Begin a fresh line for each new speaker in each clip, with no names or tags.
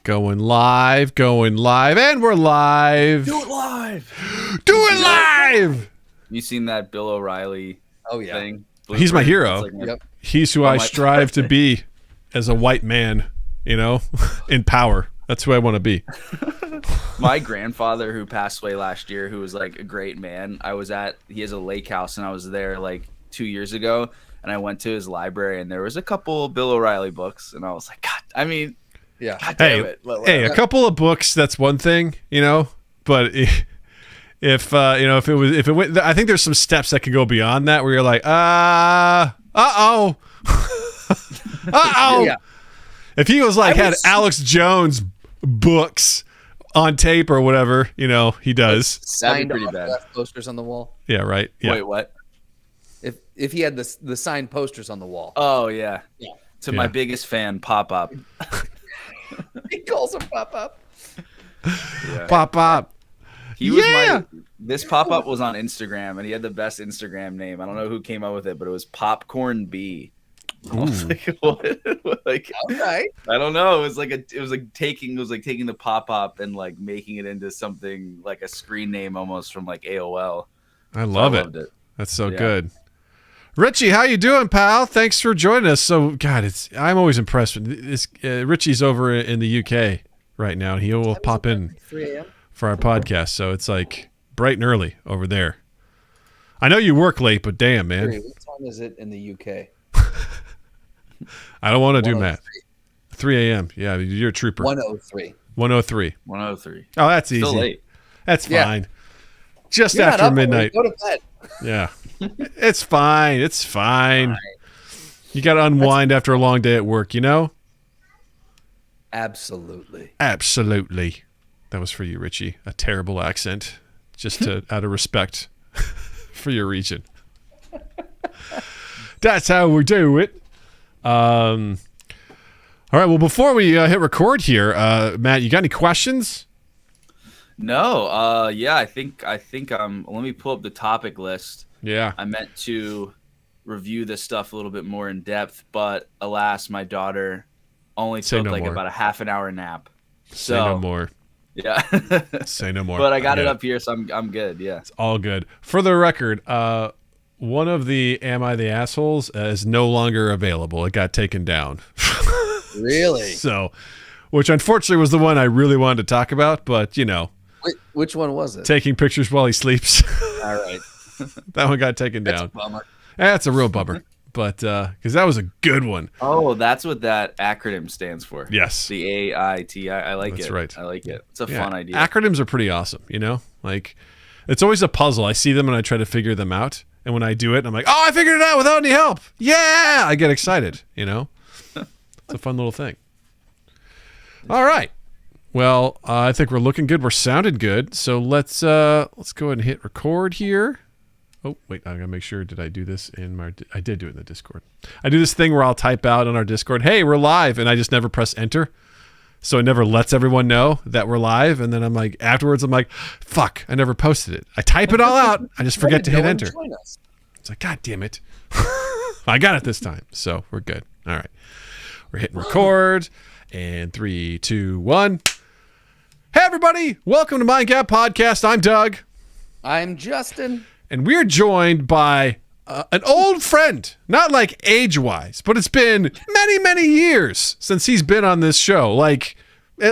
Going live, and we're live.
Do it live.
Do it live.
You seen that Bill O'Reilly thing?
He's my hero.
Yep.
He's who I strive to be as a white man, in power. That's who I want to be.
My grandfather, who passed away last year, who was like a great man, he has a lake house, and I was there like 2 years ago, and I went to his library, and there was a couple Bill O'Reilly books, and I was like, God, I mean,
yeah.
God damn it.
Hey, a couple of books, that's one thing, but if it went, I think there's some steps that can go beyond that where you're like, uh-oh.
Yeah.
If he was like had Alex Jones books on tape or whatever, he does.
Signed
pretty
pretty
bad.
bad posters on the wall.
Yeah, right. Yeah.
Wait, what?
If he had the signed posters on the wall.
Oh, yeah.
Yeah.
To my biggest fan, Pop Up.
He calls him Pop Up.
Yeah.
Pop up.
He was this Pop Up was on Instagram, and he had the best Instagram name. I don't know who came up with it, but it was Popcorn B. I was like, what? Like,
All right.
I don't know. It was like taking the Pop Up and like making it into something like a screen name almost from like AOL.
I love
loved it.
That's so good. Richie, how you doing, pal? Thanks for joining us. So, God, I'm always impressed with this. Richie's over in the UK right now, and he will pop in
3 a.m.
for our podcast. So it's like bright and early over there. I know you work late, but damn, man.
What time is it in the UK?
I don't want to do math. 3 a.m. Yeah, you're a trooper.
1:03.
103.
103.
Oh, that's easy.
Still late.
That's fine. Just
You're not
after
up
midnight.
Go to bed.
Yeah. It's fine. It's fine. You got to unwind after a long day at work,
Absolutely.
Absolutely. That was for you, Richie. A terrible accent, just out of respect for your region. That's how we do it. All right. Well, before we hit record here, Matt, you got any questions?
No. Yeah. I think. Let me pull up the topic list.
Yeah.
I meant to review this stuff a little bit more in depth, but alas, my daughter only took about a half an hour nap.
Say no more.
Yeah.
Say no more.
But I got it up here, so I'm good. Yeah.
It's all good. For the record, one of the Am I the Assholes is no longer available. It got taken down.
Really?
So, which unfortunately was the one I really wanted to talk about, but
Wait, which one was it?
taking pictures while he sleeps.
All right.
That one got taken
That's a
down.
bummer.
That's a real bummer. But because that was a good one.
Oh, that's what that acronym stands for.
Yes.
The AITI. I like it.
That's right.
I like it. It's a fun idea.
Acronyms are pretty awesome, Like, it's always a puzzle. I see them and I try to figure them out. And when I do it, I'm like, oh, I figured it out without any help. Yeah! I get excited, It's a fun little thing. All right. Well, I think we're looking good. We're sounding good. So let's go ahead and hit record here. Oh, wait, I gotta make sure. Did I do this I did do it in the Discord. I do this thing where I'll type out on our Discord, hey, we're live, and I just never press enter. So it never lets everyone know that we're live. And then I'm like, afterwards, I'm like, fuck, I never posted it. I type it all out. I just forget to hit enter. It's like, God damn it. I got it this time. So we're good. All right. We're hitting record. And 3, 2, 1. Hey, everybody. Welcome to Mind Gap Podcast. I'm Doug.
I'm Justin.
And we're joined by an old friend, not like age-wise, but it's been many, many years since he's been on this show, like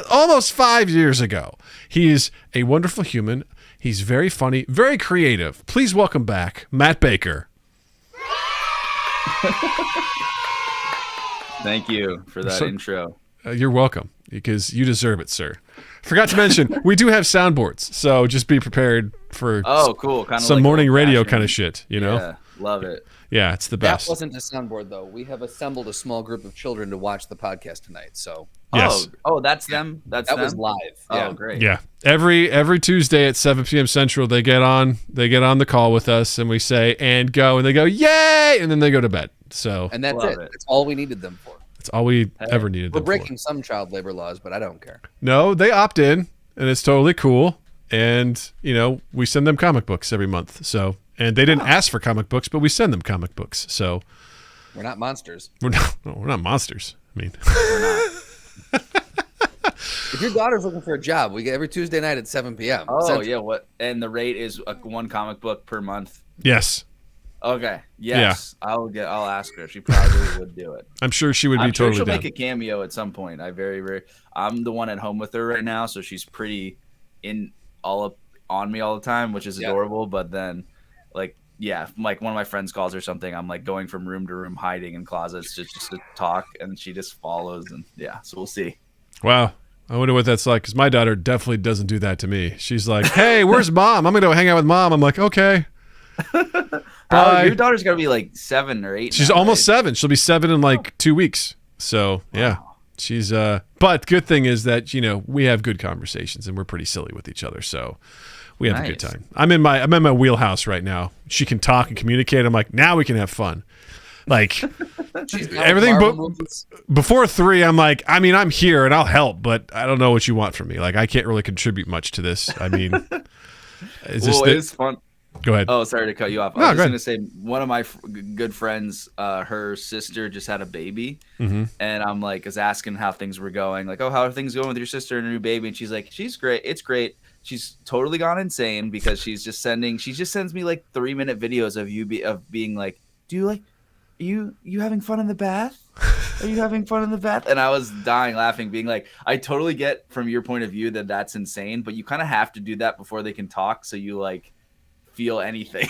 almost 5 years ago. He's a wonderful human. He's very funny, very creative. Please welcome back Matt Baker.
Thank you for that intro.
You're welcome, because you deserve it, sir. Forgot to mention, we do have soundboards, so just be prepared for
cool. Kind of
some
like
morning radio kind of shit,
Yeah, love it.
Yeah, it's the best.
That wasn't a soundboard, though. We have assembled a small group of children to watch the podcast tonight. So
yes.
Oh, that's them. That
was live. Yeah.
Oh, great.
Yeah. Every Tuesday at 7 p.m. Central, they get on the call with us, and we say and go, and they go yay, and then they go to bed. So
And that's
Love
it.
it.
That's all we needed them for.
that's all we ever needed.
We're
them
breaking
for.
some child labor laws, but I don't care.
No, they opt in, and it's totally cool. And we send them comic books every month. So, and they didn't ask for comic books, but we send them comic books. So
We're not monsters.
we're not monsters. I mean,
We're not.
If your daughter's looking for a job, we get every Tuesday night at 7 p.m.
Oh
Central.
yeah, what? And the rate is one comic book per month.
Yes.
Okay. Yes. Yeah. I'll ask her. She probably would do it.
I'm sure she would be
I'm sure
totally
she'll
down.
make a cameo at some point. I'm the one at home with her right now, so she's pretty all up on me all the time, which is adorable. But then, like one of my friends calls or something, I'm like going from room to room, hiding in closets just to talk, and she just follows. And so we'll see.
Wow. I wonder what that's like, because my daughter definitely doesn't do that to me. She's like, hey, where's mom? I'm going to go hang out with mom. I'm like, okay.
Oh, your daughter's got to be like 7 or 8.
She's
now,
almost
right?
7. She'll be 7 in like 2 weeks. So, yeah. She's but good thing is that, we have good conversations and we're pretty silly with each other. So we have a good time. I'm in my wheelhouse right now. She can talk and communicate. I'm like, now we can have fun. Like everything before 3, I'm like, I'm here and I'll help, but I don't know what you want from me. Like, I can't really contribute much to this. I mean,
it's fun.
Go ahead.
Oh, sorry to cut you off. I was just going to say, one of my good friends, her sister just had a baby, and I'm like, was asking how things were going. Like, oh, how are things going with your sister and her new baby? And she's like, she's great. It's great. She's totally gone insane because she just sends me like 3-minute videos of being like, you having fun in the bath? Are you having fun in the bath? And I was dying laughing, being like, I totally get from your point of view that that's insane, but you kind of have to do that before they can talk, so you like feel anything.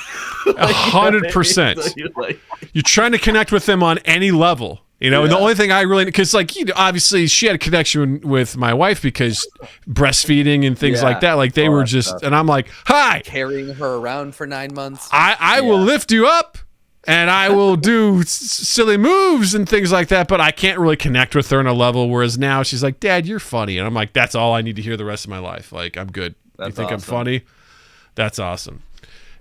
100%. You're trying to connect with them on any level, and the only thing I really, because obviously she had a connection with my wife because breastfeeding and things like that, like they were just stuff. And I'm like, hi,
carrying her around for 9 months.
I will lift you up and I will do silly moves and things like that, but I can't really connect with her on a level, whereas now she's like, Dad, you're funny, and I'm like, that's all I need to hear the rest of my life. Like, I'm good. You think I'm funny? That's awesome.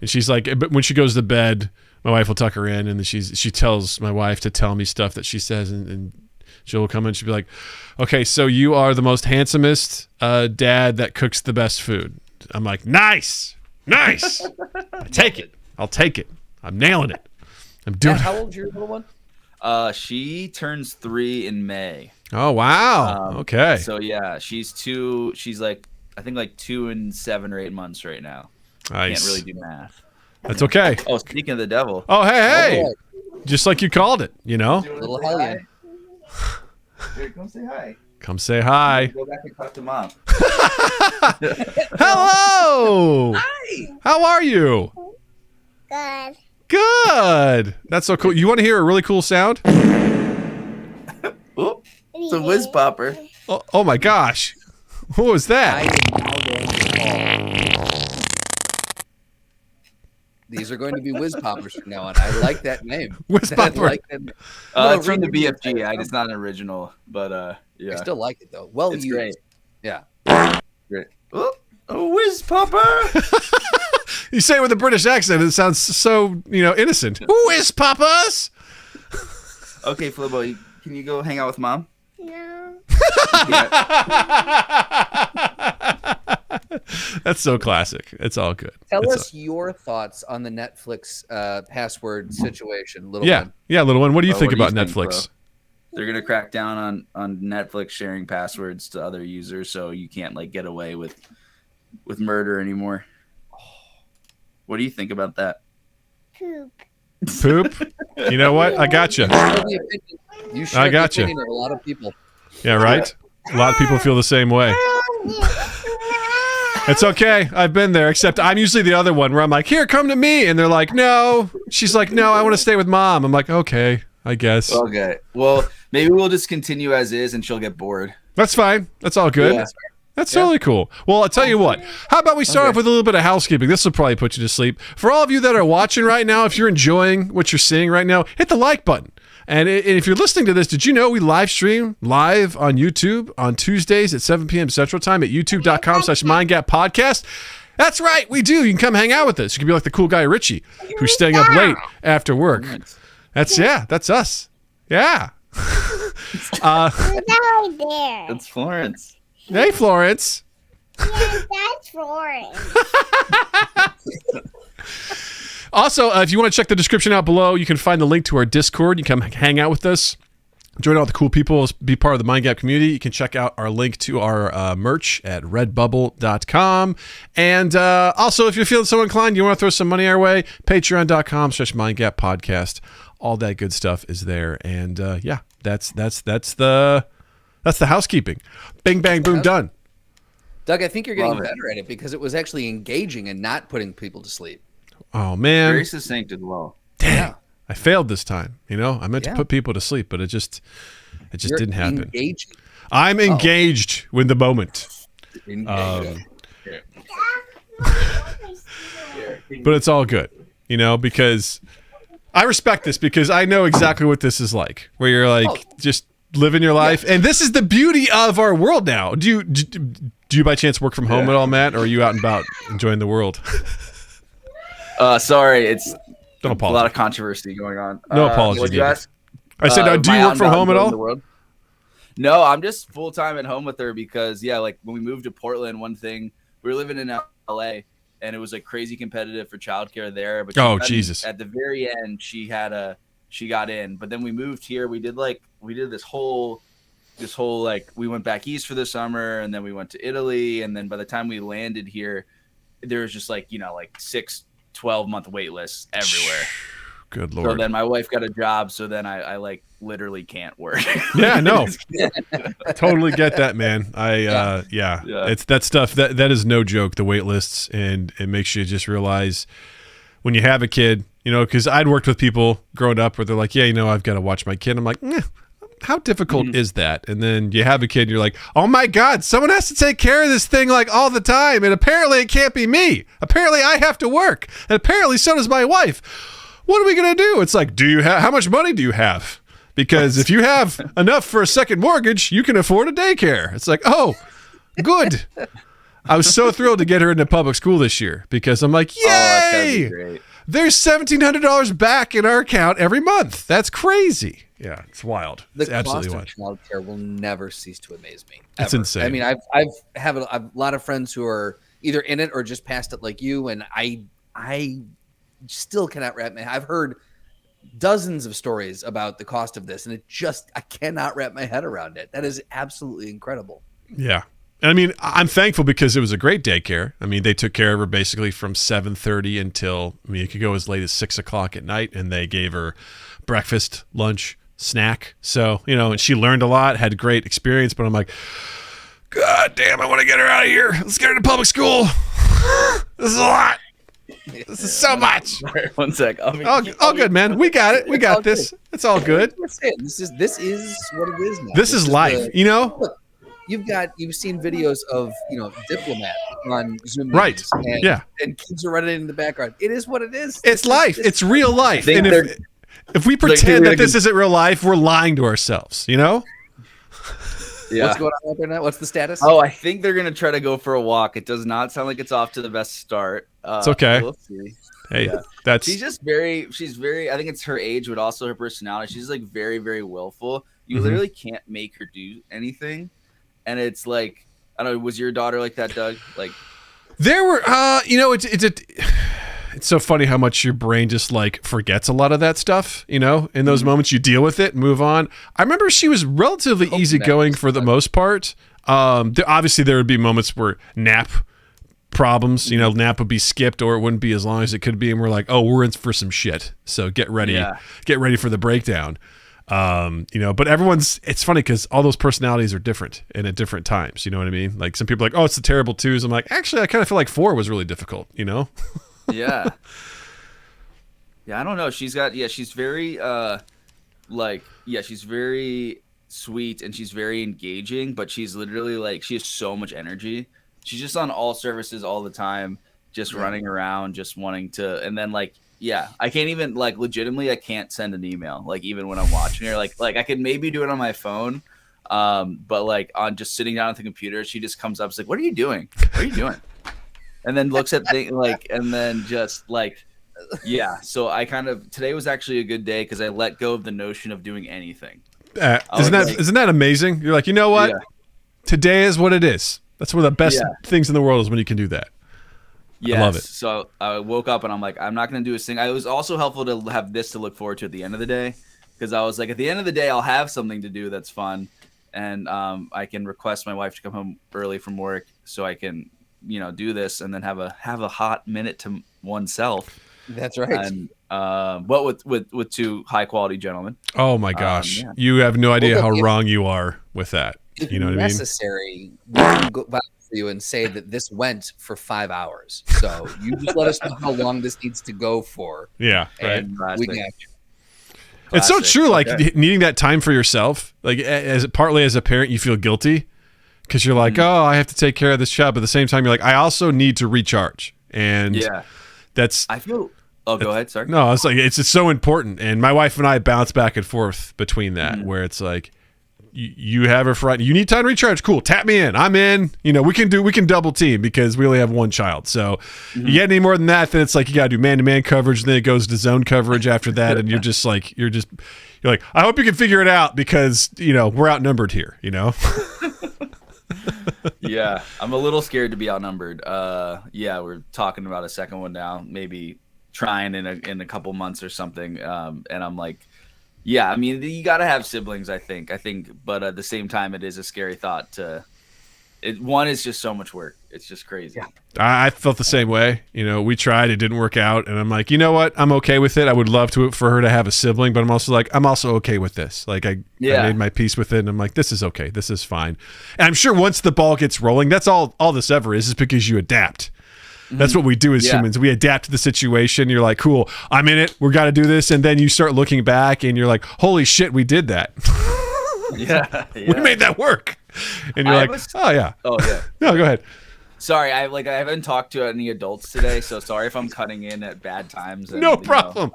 And she's like, but when she goes to bed, my wife will tuck her in, and then she tells my wife to tell me stuff that she says, and she'll come in and she'll be like, okay, so you are the most handsomest dad that cooks the best food. I'm like, nice. I'll take it. I'm nailing it. I'm doing it.
How old's your little one?
She turns 3 in May.
Oh, wow. Okay.
So yeah, she's 2. She's like, I think like 2 and 7 or 8 months right now.
Nice.
Can't really do math.
That's okay.
Oh, speaking of the devil.
Oh, hey. Just like you called it,
Little hellion.
Here, come say hi.
Come say hi.
Go back and talk to mom.
Hello.
Hi.
How are you? Good. That's so cool. You want to hear a really cool sound?
Oop, it's a whiz popper.
Oh my gosh. What was that?
These are going to be whiz poppers from now on. I like that name.
Whiz popper.
It's from the BFG. It's not an original, but yeah.
I still like it though. Well,
it's
used.
great.
Yeah.
Great. Oh, a whiz popper.
You say it with a British accent. It sounds so, innocent. Whiz poppers.
Okay, Flibbo, can you go hang out with mom?
No.
That's so classic. It's all good.
Tell us your thoughts on the Netflix password situation, little one.
Yeah, little one. What do you think
what
about
do you think,
Netflix?
bro? They're gonna crack down on Netflix sharing passwords to other users, so you can't like get away with murder anymore. What do you think about that?
Poop.
You know what? I got you.
You share
I got
the
you.
opinion of a lot of people.
Yeah, right? A lot of people feel the same way. It's okay. I've been there, except I'm usually the other one where I'm like, here, come to me. And they're like, no. She's like, no, I want to stay with mom. I'm like, okay, I guess.
Okay. Well, maybe we'll just continue as is and she'll get bored.
That's fine. That's all good.
Yeah.
That's totally cool. Well, I'll tell you what. How about we start off with a little bit of housekeeping? This will probably put you to sleep. For all of you that are watching right now, if you're enjoying what you're seeing right now, hit the like button. And if you're listening to this, did you know we live stream live on YouTube on Tuesdays at 7 p.m. Central Time at youtube.com/mindgappodcast? That's right, we do. You can come hang out with us. You can be like the cool guy Richie, who's staying up late after work. That's us. Yeah.
Who's right there?
That's Florence.
Hey, Florence.
Yeah, that's Florence.
Also, if you want to check the description out below, you can find the link to our Discord. You can come hang out with us. join all the cool people, be part of the Mind Gap community. You can check out our link to our merch at redbubble.com. And also, if you're feeling so inclined, you want to throw some money our way, patreon.com/mindgappodcast. All that good stuff is there. And yeah, that's the housekeeping. Bing, bang, boom, done.
Doug, I think you're getting better at it because it was actually engaging and not putting people to sleep.
Oh, man.
Very succinct as well.
Dang.
Yeah.
I failed this time. I meant to put people to sleep, but it just didn't happen.
Engaging.
I'm engaged with the moment. But it's all good, because I respect this because I know exactly what this is like, where you're like just living your life. Yeah. And this is the beauty of our world now. Do you by chance work from home at all, Matt, or are you out and about enjoying the world?
Sorry, it's
Don't apologize.
A lot of controversy going on.
No apology.
What'd you ask?
I said, do you work from home at all?
No, I'm just full time at home with her because when we moved to Portland, one thing we were living in LA and it was like crazy competitive for childcare there. But
Jesus!
At the very end, she got in, but then we moved here. We did this whole we went back east for the summer and then we went to Italy. And then by the time we landed here, there was just 6-12-month wait lists everywhere.
Good Lord.
So then my wife got a job. So then I literally can't work.
Yeah, no, totally get that, man. It's that stuff that is no joke. The wait lists, and it makes you just realize when you have a kid, because I'd worked with people growing up where they're like, I've got to watch my kid. I'm like, how difficult is that? And then you have a kid and you're like, oh my God, someone has to take care of this thing all the time. And apparently it can't be me. Apparently I have to work. And apparently so does my wife. What are we going to do? It's like, how much money do you have? Because if you have enough for a second mortgage, you can afford a daycare. It's like, oh, good. I was so thrilled to get her into public school this year because I'm like, yay!
Oh, that's gotta be great.
There's $1,700 back in our account every month. That's crazy. Yeah, it's wild. It's absolutely wild.
The cost of childcare will never cease to amaze me.
It's insane.
I mean, I've a lot of friends who are either in it or just past it like you, and I still cannot wrap my. I've heard dozens of stories about the cost of this, and I cannot wrap my head around it. That is absolutely incredible.
Yeah. I mean, I'm thankful because it was a great daycare. I mean, they took care of her basically from 7:30 until, it could go as late as 6 o'clock at night, and they gave her breakfast, lunch, snack. So, and she learned a lot, had a great experience, but I'm like, God damn, I want to get her out of here. Let's get her to public school. This is a lot. This is so much.
Sorry, 1 sec.
All good, man. We got it. We got this. It's all good.
This is what it is now.
This is life,
Look, you've seen videos of Diplomat on Zoom,
right?
And kids are running in the background. It is what it is.
It's life. It's real life. And if we pretend that this isn't real life, we're lying to ourselves.
Yeah.
What's going on out there now? What's the status?
Oh, I think they're gonna try to go for a walk. It does not sound like it's off to the best start.
It's okay.
We'll see.
Hey,
she's very. I think it's her age, but also her personality. She's very, very willful. You literally can't make her do anything. And it's like, I don't know, was your daughter like that, Doug?
There were, it's so funny how much your brain just forgets a lot of that stuff, in those moments you deal with it and move on. I remember she was relatively easygoing for the most part. Obviously there would be moments where nap problems, nap would be skipped or it wouldn't be as long as it could be. And we're like, oh, we're in for some shit. So get ready for the breakdown. But it's funny because all those personalities are different and at different times. You know what I mean? Like some people are like, oh, it's the terrible twos. I'm like, actually, I kind of feel like 4 was really difficult, Yeah.
Yeah. I don't know. She's very, she's very sweet and she's very engaging, but she's literally she has so much energy. She's just on all services all the time, just running around, just wanting to, and then I can't even legitimately. I can't send an email even when I'm watching her. I could maybe do it on my phone, but on just sitting down at the computer, she just comes up. It's like, what are you doing? What are you doing? And then looks at things and then just So I today was actually a good day because I let go of the notion of doing anything.
Isn't that amazing? You're like, you know what?
Yeah.
Today is what it is. That's one of the best things in the world is when you can do that.
Yes.
I love it.
So I woke up and I'm like, I'm not going to do a thing. It was also helpful to have this to look forward to at the end of the day because I was like, at the end of the day, I'll have something to do that's fun, and I can request my wife to come home early from work so I can, do this and then have a hot minute to oneself.
That's right.
And but with two high quality gentlemen.
Oh my gosh,
yeah.
you have no idea
Well,
how
look,
wrong you are with that.
If
You know what I mean?
necessary, we can go back for you and say that this went for 5 hours. So you just let us know how long this needs to go for.
Yeah, right.
And
Classic.
we got you.
It's so
Classic.
true. Like
Okay.
needing that time for yourself, like partly as a parent, you feel guilty because you're like, oh, I have to take care of this child. But at the same time, you're like, I also need to recharge. And
Yeah,
that's
I feel. Oh, go ahead. Sorry.
no, it's like it's just so important. And my wife and I bounce back and forth between that, where it's like you have her front. You need time to recharge. Cool. Tap me in. I'm in. We can double team because we only have one child. So you get any more than that, then it's like you got to do man-to-man coverage. And then it goes to zone coverage after that. And you're like, I hope you can figure it out because, we're outnumbered here,
Yeah, I'm a little scared to be outnumbered. Yeah, we're talking about a second one now, maybe trying in a couple months or something. And I'm like, yeah, I mean, you got to have siblings, I think, but at the same time, it is a scary thought one is just so much work. It's just crazy.
Yeah.
I felt the same way. We tried, it didn't work out, and I'm like, you know what? I'm okay with it. I would love for her to have a sibling, but I'm also okay with this. Like I made my peace with it, and I'm like, this is okay. This is fine. And I'm sure once the ball gets rolling, that's all this ever is because you adapt. That's what we do as humans. We adapt to the situation. You're like, cool, I'm in it. We're got to do this. And then you start looking back and you're like, holy shit, we did that.
Yeah.
We made that work. And you're like, oh yeah.
Oh yeah.
No, go ahead.
Sorry, I haven't talked to any adults today, so sorry if I'm cutting in at bad times. And,
No problem.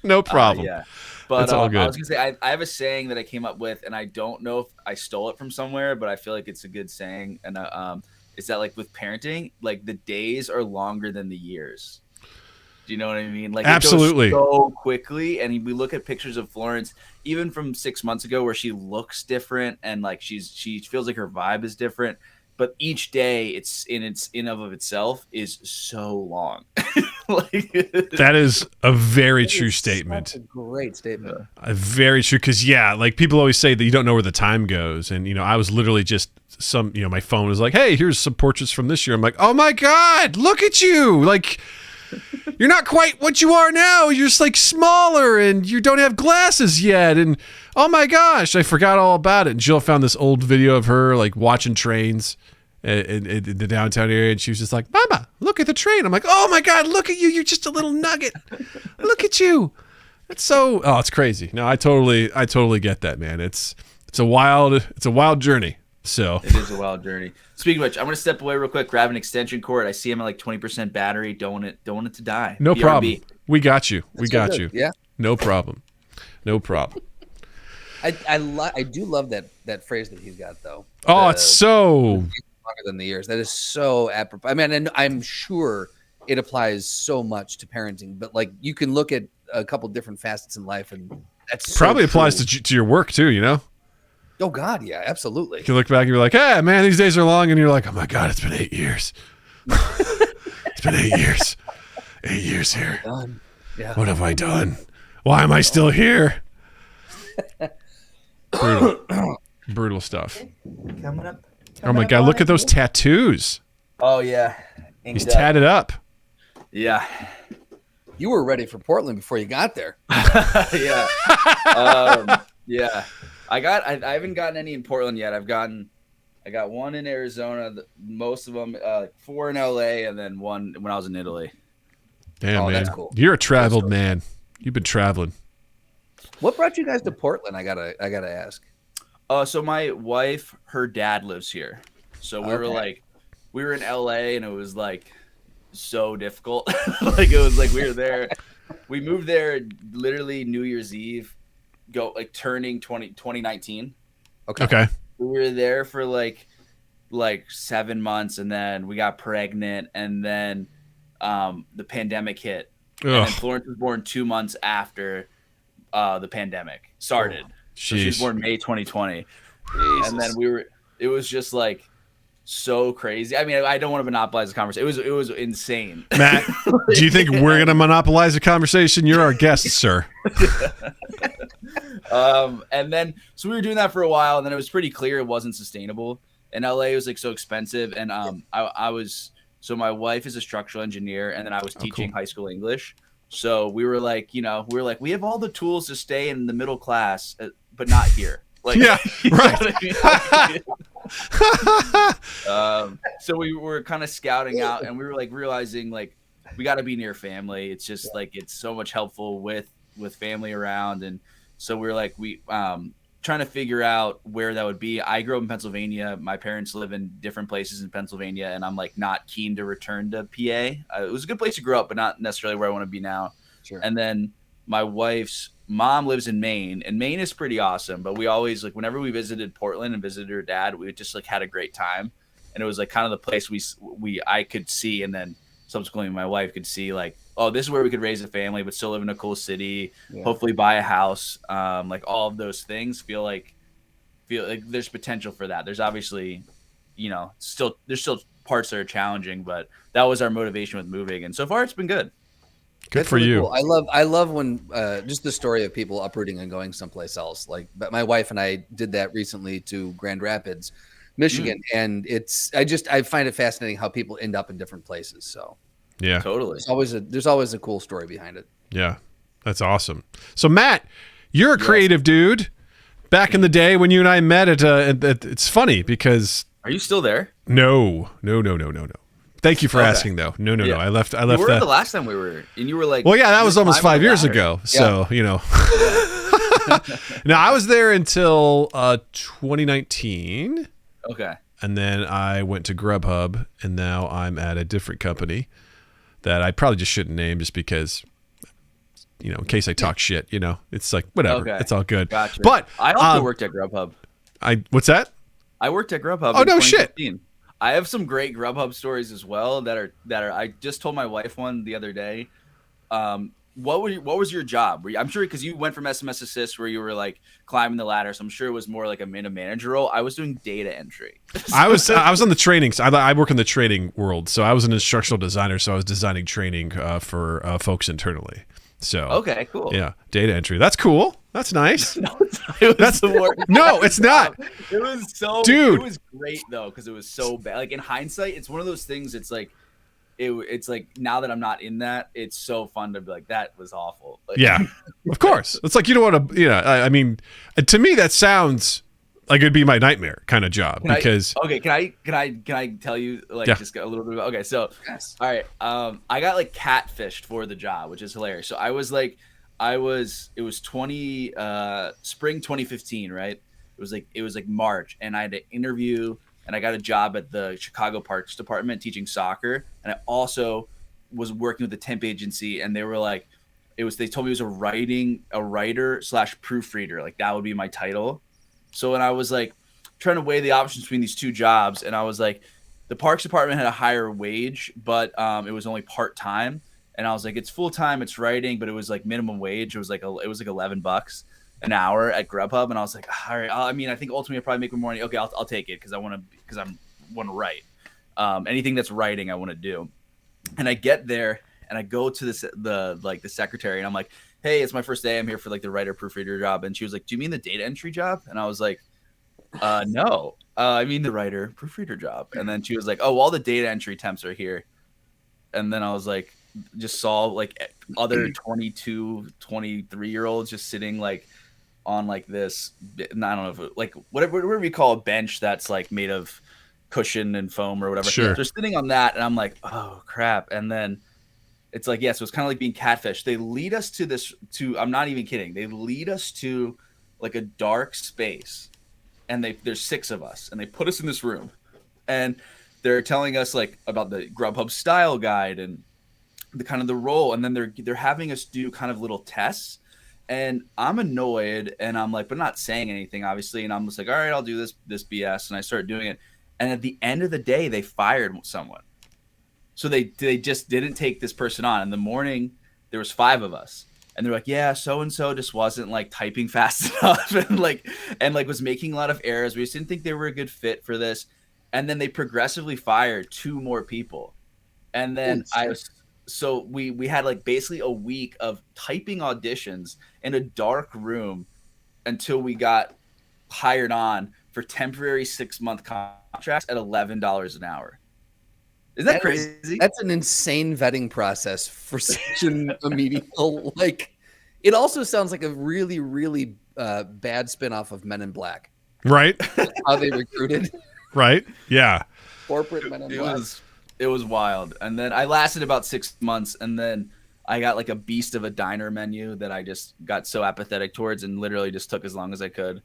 No problem.
Yeah. But
It's all good.
I was gonna say I have a saying that I came up with, and I don't know if I stole it from somewhere, but I feel like it's a good saying. And is that like with parenting, like the days are longer than the years. Do you know what I mean? Like
Absolutely.
It goes so quickly, and we look at pictures of Florence, even from 6 months ago, where she looks different and like she feels like her vibe is different. But each day, it's in of itself is so long.
That is a very true statement.
That's a great statement.
Very true. Because like people always say that you don't know where the time goes, and I was literally just my phone was like, hey, here's some portraits from this year. I'm like, oh my god, look at you, like. You're not quite what you are now. You're just like smaller and you don't have glasses yet. And oh my gosh, I forgot all about it. And Jill found this old video of her like watching trains in the downtown area. And she was just like, Mama, look at the train. I'm like, oh my God, look at you. You're just a little nugget. Look at you. It's crazy. No, I totally get that, man. It's a wild journey. So
it is a wild journey. Speaking of which, I'm going to step away real quick, grab an extension cord. I see him at like 20% battery. Don't want it to die.
No
BRB.
problem. We got you. We got
good.
you.
Yeah.
No problem. No problem.
I do love that phrase that he's got though.
Oh, it's so
longer than the years. That is so apropos. I mean, and I'm sure it applies so much to parenting, but like you can look at a couple different facets in life, and that's
probably
so
applies
true.
to your work too.
Oh God, yeah, absolutely.
You can look back and you're like, hey, man, these days are long. And you're like, oh, my God, it's been 8 years. It's been 8 years. 8 years here.
Yeah.
What have I done? Why am I still here? Brutal stuff.
Coming up.
Oh, my God, look at those tattoos.
Oh, yeah.
He's tatted up.
Yeah.
You were ready for Portland before you got there.
Yeah. Yeah. I haven't gotten any in Portland yet. I got one in Arizona, most of them, 4 in LA, and then one when I was in Italy.
Damn, man.
That's cool.
You're a traveled man. You've been traveling.
What brought you guys to Portland? I gotta ask.
So my wife, her dad lives here. So we were in LA, and it was like so difficult. Like it was like we were there. We moved there literally New Year's Eve. Turning 2019.
Okay.
We were there for like 7 months, and then we got pregnant, and then the pandemic hit. And then Florence was born 2 months after the pandemic started. So she was born May 2020. Jesus. And then it was just like so crazy. I mean, I don't want to monopolize the conversation. It was insane.
Matt, do you think we're going to monopolize the conversation? You're our guest, sir.
And then so we were doing that for a while, and then it was pretty clear it wasn't sustainable. And LA was like so expensive, and I was so my wife is a structural engineer, and then I was teaching high school English. So we were like, we have all the tools to stay in the middle class, but not here. Like,
Yeah, right.
So we were kind of scouting out, and we were like realizing like we got to be near family. It's just like it's so much helpful with family around, and so we're like trying to figure out where that would be. I grew up in Pennsylvania. My parents live in different places in Pennsylvania, and I'm like not keen to return to PA. It was a good place to grow up, but not necessarily where I want to be now.
Sure.
And then my wife's mom lives in Maine, and Maine is pretty awesome. But we always like whenever we visited Portland and visited her dad, we just like had a great time, and it was like kind of the place I could see, and then subsequently my wife could see like, oh, this is where we could raise a family, but still live in a cool city, hopefully buy a house. Like all of those things feel like there's potential for that. There's obviously, there's still parts that are challenging, but that was our motivation with moving, and so far it's been good.
Good
That's
for
really
you.
cool. I love when just the story of people uprooting and going someplace else. Like, but my wife and I did that recently to Grand Rapids, Michigan, and I find it fascinating how people end up in different places. So
Yeah,
Totally.
there's always a cool story behind it.
yeah, that's awesome. So Matt, you're a creative dude. Back in the day when you and I met it's funny because
Are you still there?
no. Thank you for asking, though. No.
Yeah.
I left
You were
that.
the last time we were, and you were like,
Well, yeah, that
you
was
were
almost
climbing
5 years
the ladder.
ago. So, No, I was there until 2019.
Okay.
And then I went to Grubhub, and now I'm at a different company that I probably just shouldn't name just because, in case I talk shit, it's like, whatever.
Okay.
It's all good.
Gotcha.
But
I also worked at Grubhub.
What's that?
I worked at Grubhub.
Oh,
in
no shit.
2015. I have some great Grubhub stories as well that are. I just told my wife one the other day. What was your job? I'm sure because you went from SMS Assist where you were like climbing the ladder, so I'm sure it was more like a manager role. I was doing data entry.
I was on the training. So I work in the training world. So I was an instructional designer. So I was designing training for folks internally. So
Okay, cool.
yeah, data entry. That's cool. That's nice.
That's the worst.
No, it's not.
It was so,
Dude.
It was great though because it was so bad. Like in hindsight, it's one of those things. It's like, it's like now that I'm not in that, it's so fun to be like that was awful. Like,
Yeah, of course. It's like you don't want to. I mean, to me that sounds like it'd be my nightmare kind of job because.
Can I tell you like just a little bit about, okay, so
Yes.
all right, I got like catfished for the job, which is hilarious. So it was spring 2015, right? It was like March, and I had to interview, and I got a job at the Chicago Parks Department teaching soccer, and I also was working with a temp agency, and they were like, they told me it was a writer / proofreader, like that would be my title. So when I was like trying to weigh the options between these two jobs, and I was like, the Parks Department had a higher wage, but it was only part-time. And I was like, it's full-time, it's writing, but it was like minimum wage. It was like $11 an hour at Grubhub. And I was like, all right, I think ultimately I'll probably make more money. Okay, I'll take it because I want to write. Anything that's writing, I want to do. And I get there and I go to the secretary, and I'm like, hey, it's my first day. I'm here for like the writer proofreader job. And she was like, do you mean the data entry job? And I was like, no, I mean the writer proofreader job. And then she was like, oh, all the data entry temps are here. And then I was like, just saw like other 22, 23-year-olds just sitting like on like this, and I don't know if it, like whatever we call a bench that's like made of cushion and foam or whatever.
Sure.
They're sitting on that, and I'm like, oh crap. And then it's like, so it's kind of like being catfish. They lead us to I'm not even kidding. They lead us to like a dark space, and there's 6 of us, and they put us in this room, and they're telling us like about the Grubhub style guide and the kind of the role, and then they're having us do kind of little tests, and I'm annoyed, and I'm like, but not saying anything obviously, and I'm just like, all right, I'll do this BS, and I start doing it, and at the end of the day they fired someone. So they just didn't take this person on. In the morning there was 5 of us, and they're like, yeah, so and so just wasn't like typing fast enough and like was making a lot of errors. We just didn't think they were a good fit for this. And then they progressively fired 2 more people. And then we had like basically a week of typing auditions in a dark room until we got hired on for temporary 6-month contracts at $11 an hour. Isn't that crazy?
That's an insane vetting process for such an remedial. Like, it also sounds like a really, really bad spinoff of Men in Black.
Right.
How they recruited.
Right. Yeah.
Corporate Men in Black.
It was wild. And then I lasted about 6 months, and then I got like a beast of a diner menu that I just got so apathetic towards, and literally just took as long as I could.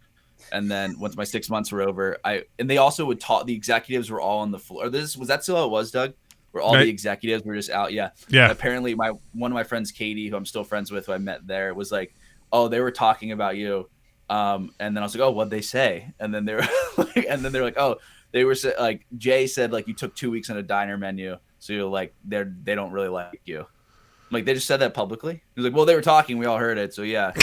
And then once my 6 months were over, and they also would talk. The executives were all on the floor. Was that still how it was, Doug? Where all the executives were just out? Yeah.
Yeah.
And apparently, one of my friends, Katie, who I'm still friends with, who I met there, was like, "Oh, they were talking about you." And then I was like, "Oh, what'd they say?" And then they were like, they're like, "Oh, they were like Jay said like you took 2 weeks on a diner menu, so you're like they don't really like you." Like, they just said that publicly. He was like, "Well, they were talking, we all heard it, so yeah."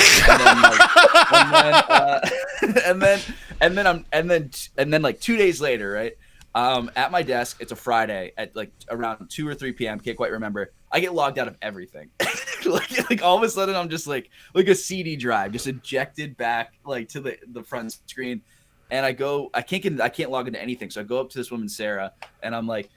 And then like 2 days later, right? At my desk, it's a Friday at like around 2 or 3 p.m. Can't quite remember. I get logged out of everything. like all of a sudden, I'm just like a CD drive, just ejected back like to the front screen. And I can't log into anything. So I go up to this woman, Sarah, and I'm like,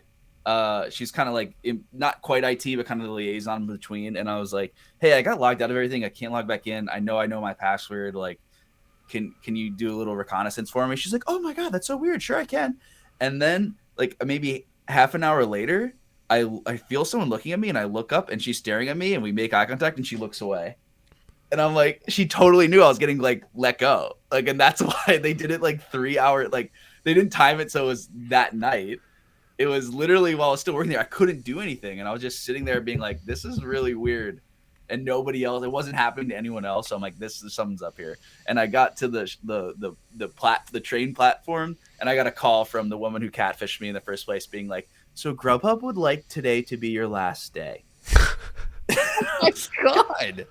she's kind of like not quite IT, but kind of the liaison between. And I was like, "Hey, I got logged out of everything. I can't log back in. I know my password. Like, can you do a little reconnaissance for me?" She's like, "Oh my God, that's so weird. Sure, I can." And then like maybe half an hour later, I feel someone looking at me, and I look up, and she's staring at me, and we make eye contact, and she looks away. And I'm like, she totally knew I was getting like let go. Like, and that's why they did it like 3 hours. Like, they didn't time it so it was that night. It was literally while I was still working there, I couldn't do anything. And I was just sitting there being like, this is really weird. And nobody else, it wasn't happening to anyone else. So I'm like, something's up here. And I got to the train platform, and I got a call from the woman who catfished me in the first place being like, "So Grubhub would like today to be your last day."
Oh my God.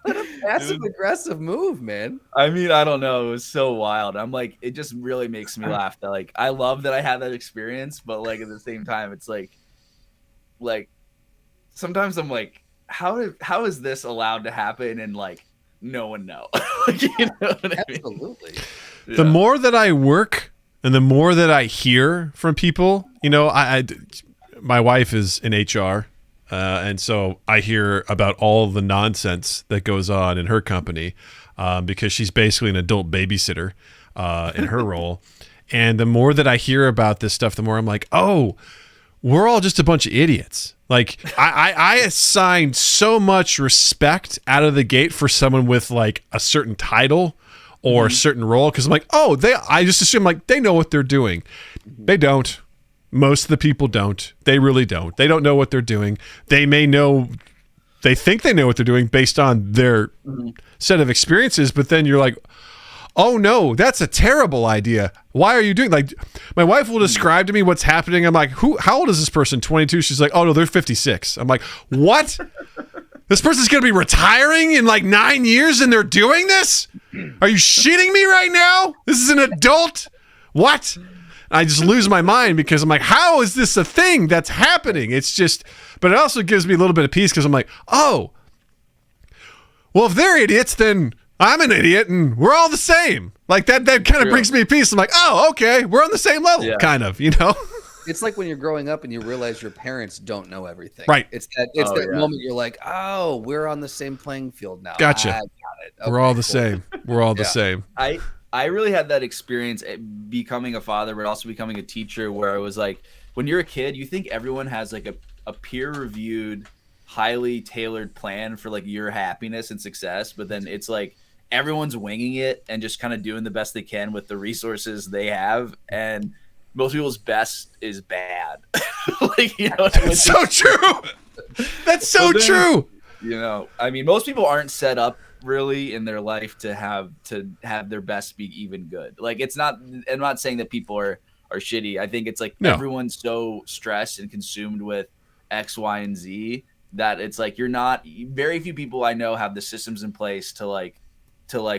What a passive aggressive move, man.
I mean, I don't know. It was so wild. I'm like, it just really makes me laugh that like I love that I had that experience, but like at the same time, it's like sometimes I'm like, how is this allowed to happen and like no one know? Like, you know what I mean?
Absolutely.
Yeah.
The more that I work and the more that I hear from people, you know, my wife is in HR. And so I hear about all the nonsense that goes on in her company because she's basically an adult babysitter in her role. And the more that I hear about this stuff, the more I'm like, oh, we're all just a bunch of idiots. Like, I assign so much respect out of the gate for someone with like a certain title or a certain role because I'm like, oh, I just assume like they know what they're doing. They don't. Most of the people don't. They really don't. They don't know what they're doing. They may know, they think they know what they're doing based on their set of experiences, but then you're like, oh no, that's a terrible idea. Why are you doing, like, my wife will describe to me what's happening. I'm like, how old is this person? 22. She's like, oh no, they're 56. I'm like, what? This person's going to be retiring in like 9 years and they're doing this? Are you shitting me right now? This is an adult? What? I just lose my mind because I'm like, how is this a thing that's happening? It's just, but it also gives me a little bit of peace because I'm like, oh, well, if they're idiots, then I'm an idiot and we're all the same. Like that kind of brings me peace. I'm like, oh, okay, we're on the same level, kind of, you know?
It's like when you're growing up and you realize your parents don't know everything.
Right.
It's that moment you're like, oh, we're on the same playing field now.
Gotcha.
I got it. Okay,
we're all the
cool.
same. We're all the same.
I really had that experience becoming a father, but also becoming a teacher where I was like, when you're a kid, you think everyone has like a peer-reviewed, highly tailored plan for like your happiness and success. But then it's like everyone's winging it and just kind of doing the best they can with the resources they have. And most people's best is bad. Like, you know,
That's so true. That's so true.
You know, I mean, most people aren't set up really in their life to have their best be even good. Like, it's not, I'm not saying that people are shitty. I think it's like everyone's so stressed and consumed with X, Y, and Z that it's like very few people I know have the systems in place to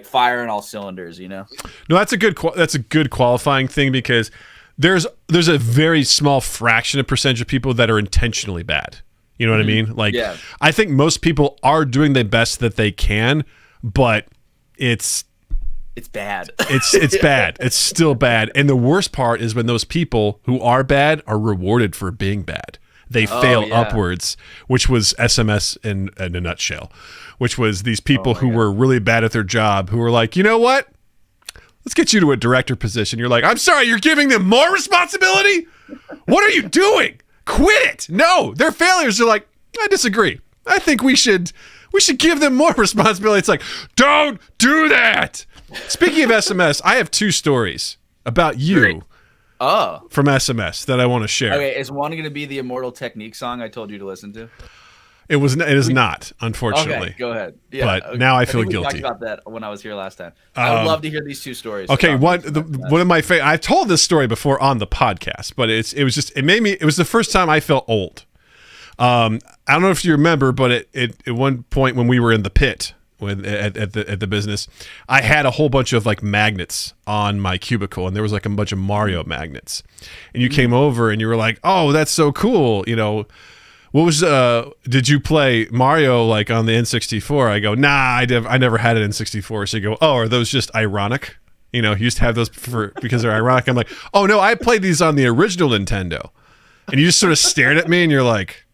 fire on all cylinders, you know?
No, that's a good qualifying thing because there's a very small fraction of percentage of people that are intentionally bad. You know what I mean? Like, I think most people are doing the best that they can, but it's
It's bad.
It's bad. It's still bad. And the worst part is when those people who are bad are rewarded for being bad. They fail upwards, which was SMS in a nutshell, which was these people who were really bad at their job who were like, you know what? Let's get you to a director position. You're like, I'm sorry, you're giving them more responsibility? What are you doing? Quit it. No, their failures are like, I disagree. I think we should give them more responsibility. It's like, don't do that. Speaking of SMS, I have 2 stories about you.
Great. Oh.
From SMS that I want to share.
Okay, is one going to be the Immortal Technique song I told you to listen to?
It is not, unfortunately.
Okay, go ahead. Yeah,
but now I feel
think
guilty.
We talked about that when I was here last time. I would love to hear these 2 stories.
Okay, one of my favorite. I've told this story before on the podcast, but it was the first time I felt old. I don't know if you remember, but at one point when we were in the pit at the business, I had a whole bunch of like magnets on my cubicle, and there was like a bunch of Mario magnets. And you came over and you were like, "Oh, that's so cool!" You know, what was did you play Mario like on the N64? I go, "Nah, I never had an N64." So you go, "Oh, are those just ironic?" You know, you used to have those because they're ironic. I'm like, "Oh no, I played these on the original Nintendo." And you just sort of stared at me and you're like,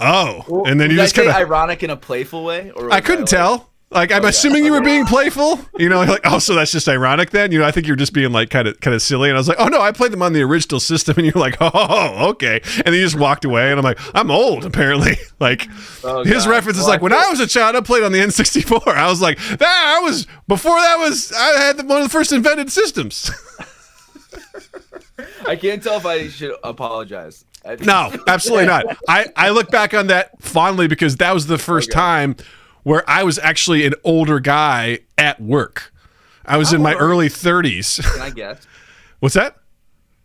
oh, and then you just kind of
ironic in a playful way, or
I couldn't tell. Like, I'm assuming you were being playful. You know, like, oh, so that's just ironic then. You know, I think you're just being like kind of silly. And I was like, oh no, I played them on the original system. And you're like, oh, okay. And then you just walked away. And I'm like, I'm old apparently. Like, his reference is like, when I was a child, I played on the N64. I was like, I had one of the first invented systems.
I can't tell if I should apologize.
No, absolutely not. I look back on that fondly because that was the first time where I was actually an older guy at work. I was in my early 30s.
Can I guess?
What's that?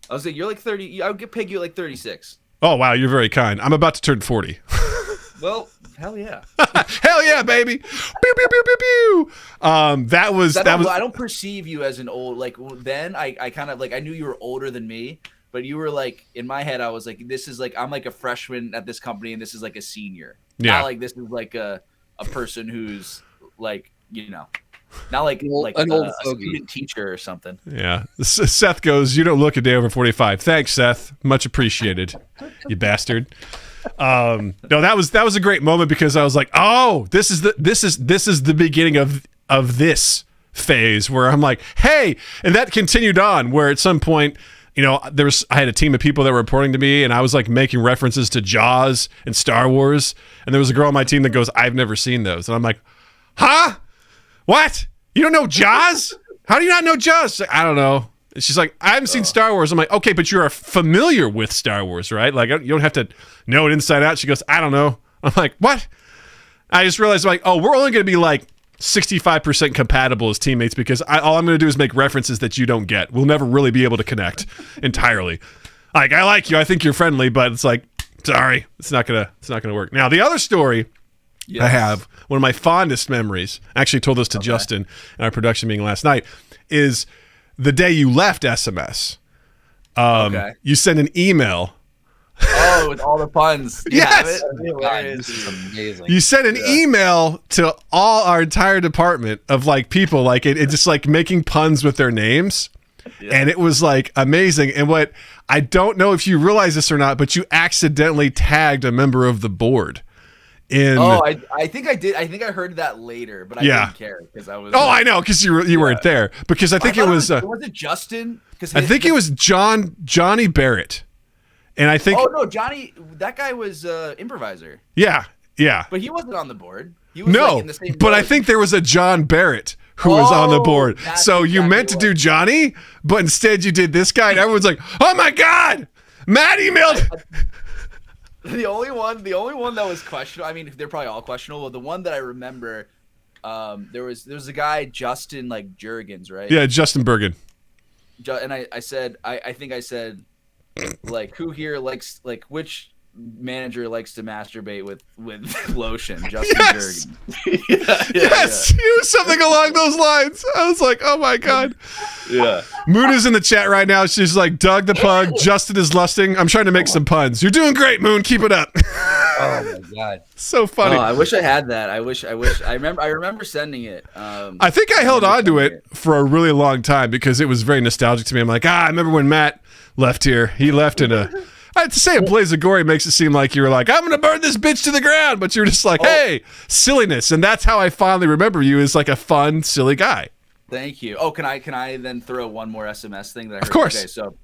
I was like, you're like 30. I would peg you like 36.
Oh, wow. You're very kind. I'm about to turn 40.
Well, hell yeah.
Hell yeah, baby. Pew, pew, pew, pew, pew. That was. I
don't perceive you as an old, like then I kind of like, I knew you were older than me, but you were like, in my head, I was like, this is like, I'm like a freshman at this company and this is like a senior.
Yeah.
Not like this is like a person who's like, you know, not like
an
a
old
student teacher or something.
Yeah. Seth goes, you don't look a day over 45. Thanks, Seth. Much appreciated, you bastard. No, that was a great moment because I was like, oh, this is the beginning of this phase where I'm like, hey, and that continued on where at some point, you know, I had a team of people that were reporting to me and I was like making references to Jaws and Star Wars. And there was a girl on my team that goes, I've never seen those. And I'm like, huh? What? You don't know Jaws? How do you not know Jaws? Like, I don't know. And she's like, I haven't seen Star Wars. I'm like, okay, but you are familiar with Star Wars, right? Like, you don't have to know it inside out. She goes, I don't know. I'm like, what? I just realized, like, oh, we're only going to be like 65% compatible as teammates because all I'm going to do is make references that you don't get. We'll never really be able to connect entirely. Like, I like you. I think you're friendly, but it's like, sorry, it's not gonna work. Now, the other story I have, one of my fondest memories, I actually told this to Justin in our production meeting last night, is the day you left SMS. You sent an email.
Oh, with all the puns.
Yes.
This is amazing.
You sent an email to our entire department of like people like it just like making puns with their names. Yeah. And it was like amazing. And what I don't know if you realize this or not, but you accidentally tagged a member of the board.
I think I did. I think I heard that later, but I didn't care because I was.
Oh, I know because you weren't there. Because I think it was.
Was it Justin?
I think it was Johnny Barrett. And I think.
Oh no, Johnny! That guy was improviser.
Yeah.
But he wasn't on the board. He was
no,
like in the same
but
board.
I think there was a John Barrett who was on the board. So you meant to do Johnny, but instead you did this guy, and everyone's like, "Oh my God, Matt emailed."
The only one that was questionable. I mean, they're probably all questionable. The one that I remember, there was a guy, Justin like Jurgens, right?
Yeah, Justin Bergen.
And I said, I think I said, like, who here likes, like, which manager likes to masturbate with lotion? Justin
Yes.
Jurgens.
Yes, it was something along those lines. I was like, oh my God.
Yeah.
Moon is in the chat right now. She's like, Doug the Pug, Justin is lusting. I'm trying to make some puns. You're doing great, Moon. Keep it up.
Oh my god.
So funny.
Oh, I wish I had that. I wish. I remember sending it.
I think I held on to it for a really long time because it was very nostalgic to me. I'm like, I remember when Matt left here. He left in a. I had to say, a blaze of glory makes it seem like you were like, I'm going to burn this bitch to the ground, but you're just like, hey, silliness, and that's how I fondly remember you as like a fun, silly guy.
Thank you. Oh, can I then throw one more SMS thing that I heard?
Of course.
Okay, so.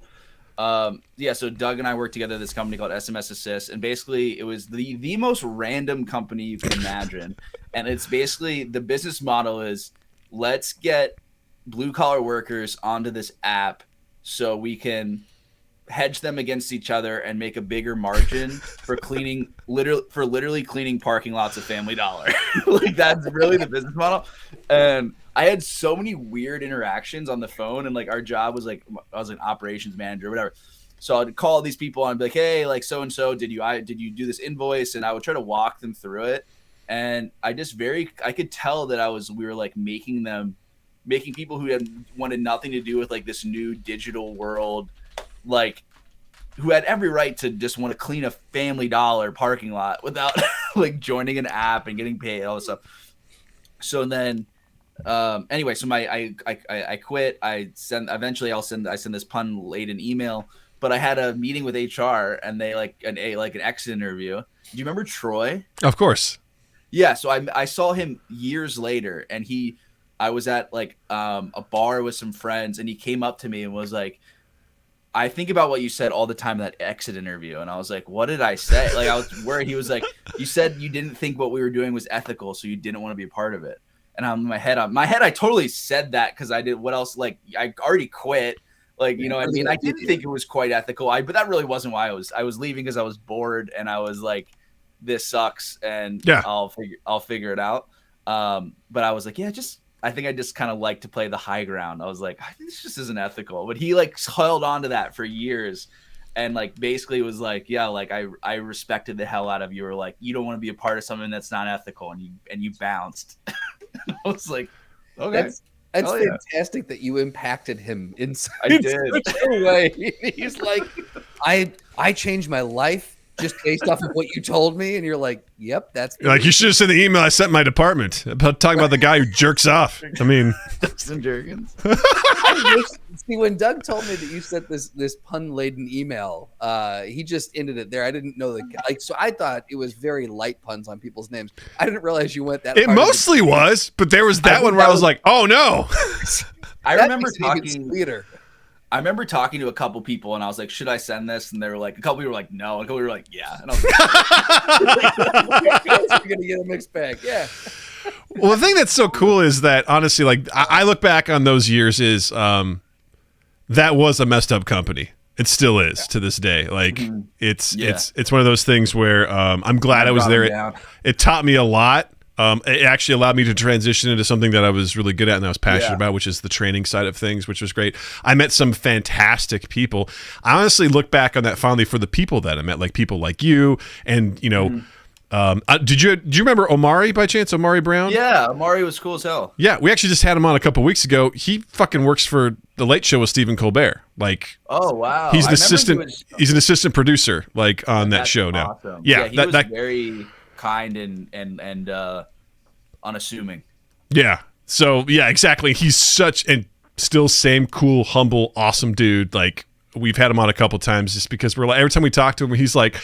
So Doug and I worked together at this company called SMS Assist, and basically it was the most random company you can imagine. And it's basically the business model is let's get blue collar workers onto this app so we can hedge them against each other and make a bigger margin for literally cleaning parking lots of Family Dollar. Like that's really the business model. And I had so many weird interactions on the phone, and like our job was like I was an operations manager or whatever. So I'd call these people and be like, hey, like so and so, did you do this invoice? And I would try to walk them through it. And I could tell that we were like making people who had wanted nothing to do with like this new digital world, like who had every right to just want to clean a Family Dollar parking lot without like joining an app and getting paid, all this stuff. So then anyway, so I quit. I send this pun laden email, but I had a meeting with HR and they like an exit interview. Do you remember Troy?
Of course.
Yeah. So I saw him years later, and I was at like a bar with some friends, and he came up to me and was like, I think about what you said all the time in that exit interview. And I was like, what did I say? Like I was worried. He was like, you said you didn't think what we were doing was ethical, so you didn't want to be a part of it. And in my head, I totally said that because I did what else? Like I already quit. Like, you know, I mean, I did think it was quite ethical. But that really wasn't why I was leaving because I was bored and I was like, this sucks and yeah. I'll figure it out. But I was like, yeah, I think I just kind of like to play the high ground. I was like, this just isn't ethical. But he like held on to that for years. And like basically was like, yeah, like I respected the hell out of you. Or like, you don't want to be a part of something that's not ethical, and you bounced. I was like, okay,
that's fantastic that you impacted him in such
a
way. He's like, I changed my life just based off of what you told me, and you're like, yep, that's
like you should have sent the email I sent my department about talking about the guy who jerks off. I mean,
some jerkins.
See, when Doug told me that you sent this pun-laden email, he just ended it there. I didn't know so I thought it was very light puns on people's names. I didn't realize you went that.
It mostly was, but there was that one where I was like, oh no.
I remember talking to a couple people, and I was like, should I send this? And they were like, a couple people were like, no. And a couple people were like, yeah. And I was
like, you're going to get a mixed bag. Yeah.
Well, the thing that's so cool is that, honestly, like, I look back on those years is that was a messed up company. It still is to this day. Like, it's one of those things where I'm glad I was there. It taught me a lot. It actually allowed me to transition into something that I was really good at and I was passionate about, which is the training side of things, which was great. I met some fantastic people. I honestly look back on that fondly for the people that I met, like people like you and, you know, do you remember Omari by chance? Omari Brown?
Yeah, Omari was cool as hell.
Yeah, we actually just had him on a couple weeks ago. He fucking works for The Late Show with Stephen Colbert. Like,
oh wow,
he's an assistant. He's an assistant producer, like on that show now.
Awesome. Yeah, he was very kind and unassuming.
Yeah. So yeah, exactly. He's such and still same cool, humble, awesome dude. Like, we've had him on a couple times just because we're like, every time we talk to him, he's like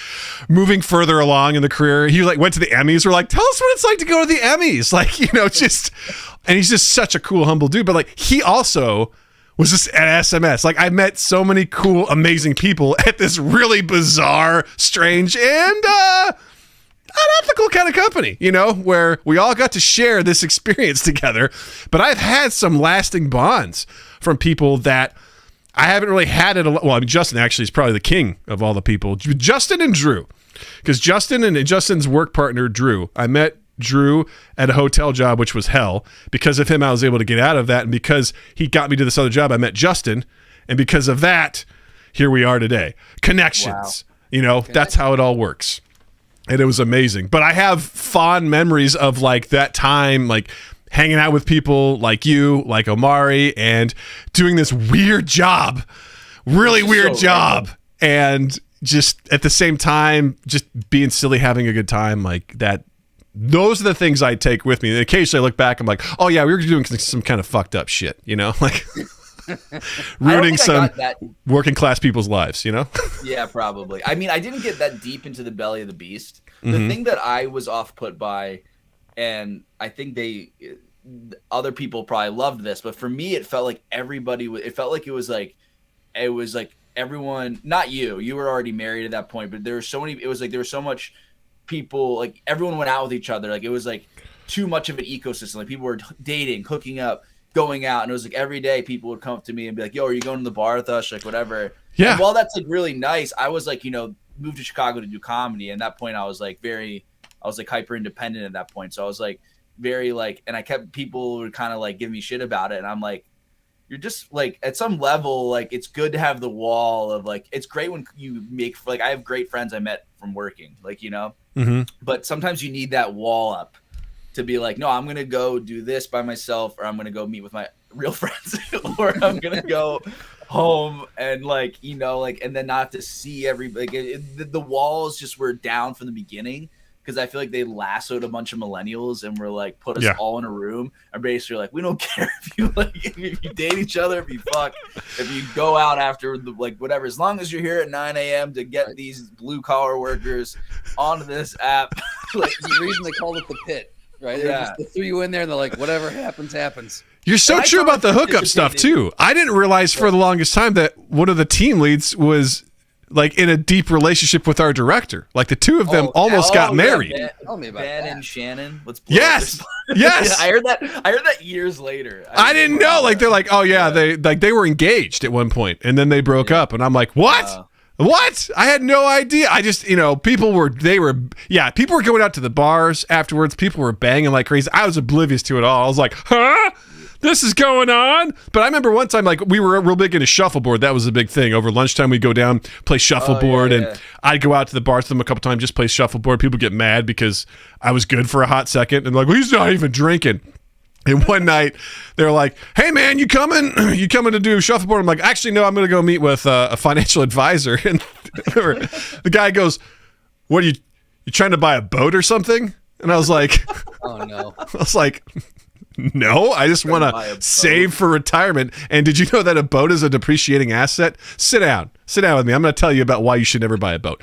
moving further along in the career. He like went to the Emmys. We're like, tell us what it's like to go to the Emmys. Like, you know, and he's just such a cool, humble dude. But like, he also was just at SMS. Like, I met so many cool, amazing people at this really bizarre, strange, and unethical kind of company, you know, where we all got to share this experience together. But I've had some lasting bonds from people that I haven't really had it. Well, I mean, Justin actually is probably the king of all the people. Justin and Drew, because Justin and Justin's work partner, Drew, I met Drew at a hotel job, which was hell. Because of him, I was able to get out of that. And because he got me to this other job, I met Justin. And because of that, here we are today. Connections. Wow. You know, that's how it all works. And it was amazing. But I have fond memories of like that time, like hanging out with people like you, like Omari, and doing this weird job, really weird job. And just at the same time, just being silly, having a good time, like that. Those are the things I take with me. And occasionally I look back, I'm like, oh yeah, we were doing some kind of fucked up shit, like ruining some working class people's lives,
Yeah, probably. I mean, I didn't get that deep into the belly of the beast. The
Mm-hmm.
thing that I was off put by, and I think other people probably loved this, but for me, it felt like it felt like it was like everyone, not you were already married at that point, but there were so many, it was like there was so much people, like everyone went out with each other, like it was like too much of an ecosystem, like people were dating, hooking up, going out, and it was like every day people would come up to me and be like, yo, are you going to the bar with us, like whatever.
Yeah.
And while that's like really nice, I was like, moved to Chicago to do comedy, and at that point I was like hyper independent at that point, so I was like very like, and I kept, people would kind of like give me shit about it, and I'm like, you're just like, at some level, like it's good to have the wall of like, it's great when you make, like I have great friends I met from working, like
Mm-hmm.
but sometimes you need that wall up to be like, no, I'm gonna go do this by myself, or I'm gonna go meet with my real friends, or I'm gonna go home and like and then not have to see the walls just were down from the beginning, because I feel like they lassoed a bunch of millennials and were like, put us all in a room and basically like, we don't care if you date each other, if you fuck, if you go out after whatever, as long as you're here at 9 a.m. to get these blue collar workers onto this app.
Like the reason they called it the pit, right?
Yeah.
They threw you in there and they're like, whatever happens, happens.
You're so true about the hookup stuff too. I didn't realize for the longest time that one of the team leads was like in a deep relationship with our director. Like the two of them almost got married.
Tell me about
Ben
that.
and Shannon. Let's blow
Yes.
up
Yes.
I heard that years later.
I didn't know. Like they're like, oh yeah, they were engaged at one point and then they broke up, and I'm like, what? What? I had no idea. I just, people were going out to the bars afterwards. People were banging like crazy. I was oblivious to it all. I was like, huh? This is going on. But I remember one time, like, we were real big into shuffleboard. That was a big thing. Over lunchtime, we'd go down, play shuffleboard, and I'd go out to the bars with them a couple times, just play shuffleboard. People get mad because I was good for a hot second, and like, well, he's not even drinking. And one night, they're like, hey, man, you coming? You coming to do shuffleboard? I'm like, actually, no, I'm going to go meet with a financial advisor. And the guy goes, what, are you trying to buy a boat or something? And I was like,
Oh no.
I was like, no, I just want to save for retirement. And did you know that a boat is a depreciating asset? Sit down with me. I'm going to tell you about why you should never buy a boat.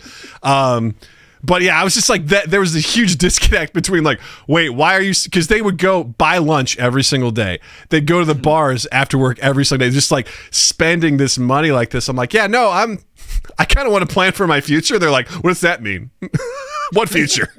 But yeah, I was just like that. There was a huge disconnect between like, wait, why are you? Because they would go buy lunch every single day. They'd go to the bars after work every single day, just like spending this money like this. I'm like, yeah, no, I kind of want to plan for my future. They're like, what does that mean? What future?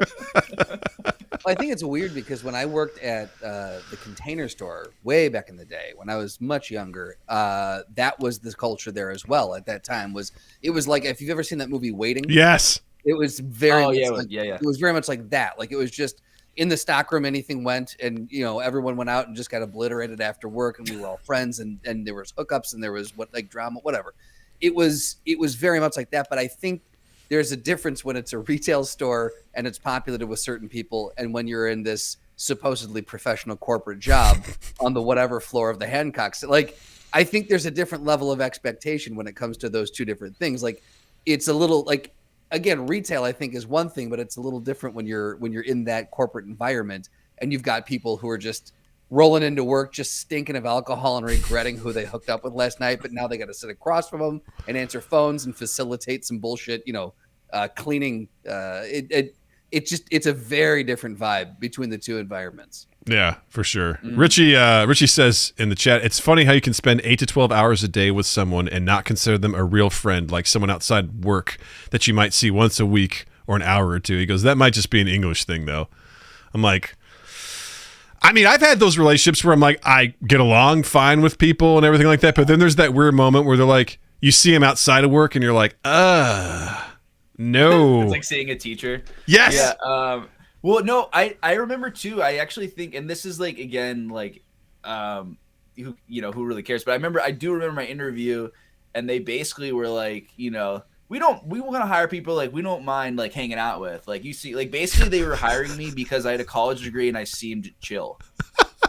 I think it's weird because when I worked at the Container Store way back in the day, when I was much younger, that was the culture there as well. At that time, it was like, if you've ever seen that movie Waiting,
Yes.
it was very
yeah.
It was very much like that. Like it was just in the stockroom, anything went, and everyone went out and just got obliterated after work, and we were all friends, and there was hookups and there was drama, whatever. It was very much like that. But I think there's a difference when it's a retail store and it's populated with certain people, and when you're in this supposedly professional corporate job on the whatever floor of the Hancocks. Like, I think there's a different level of expectation when it comes to those two different things. Like, it's a little like, again, retail I think is one thing, but it's a little different when you're in that corporate environment and you've got people who are just rolling into work just stinking of alcohol and regretting who they hooked up with last night, but now they got to sit across from them and answer phones and facilitate some bullshit, cleaning. It's a very different vibe between the two environments.
Yeah, for sure. Richie says in the chat, it's funny how you can spend 8 to 12 hours a day with someone and not consider them a real friend, like someone outside work that you might see once a week or an hour or two. He goes, that might just be an English thing, though. I'm like, I mean, I've had those relationships where I'm like, I get along fine with people and everything like that, but then there's that weird moment where they're like, you see them outside of work and you're like, no.
It's like seeing a teacher.
Yes.
Yeah. Well, no, I remember too. I actually think, and this is like, again, like, who really cares? But I do remember my interview, and they basically were like, we want to hire people like we don't mind like hanging out with. Like, you see, like basically they were hiring me because I had a college degree and I seemed chill.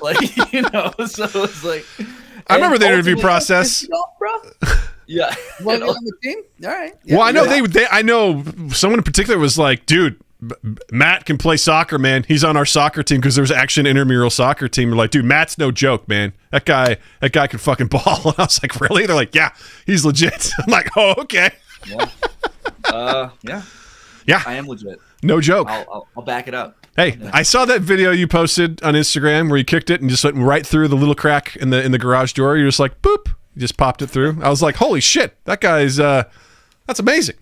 Like, so it's like,
I remember the interview process.
Yeah.
You want to be on the team? All right. Yeah,
Well, I know
yeah.
I know someone in particular was like, dude, Matt can play soccer, man. He's on our soccer team because there's actually an intramural soccer team. They're like, dude, Matt's no joke, man. That guy can fucking ball. And I was like, really? They're like, yeah, he's legit. I'm like, oh, okay.
Yeah. Yeah.
Yeah,
I am legit.
no joke.
I'll back it up.
Hey, I saw that video you posted on Instagram where you kicked it and just went right through the little crack in the garage door. You're just like, boop. You just popped it through. I was like, holy shit, that guy's that's amazing.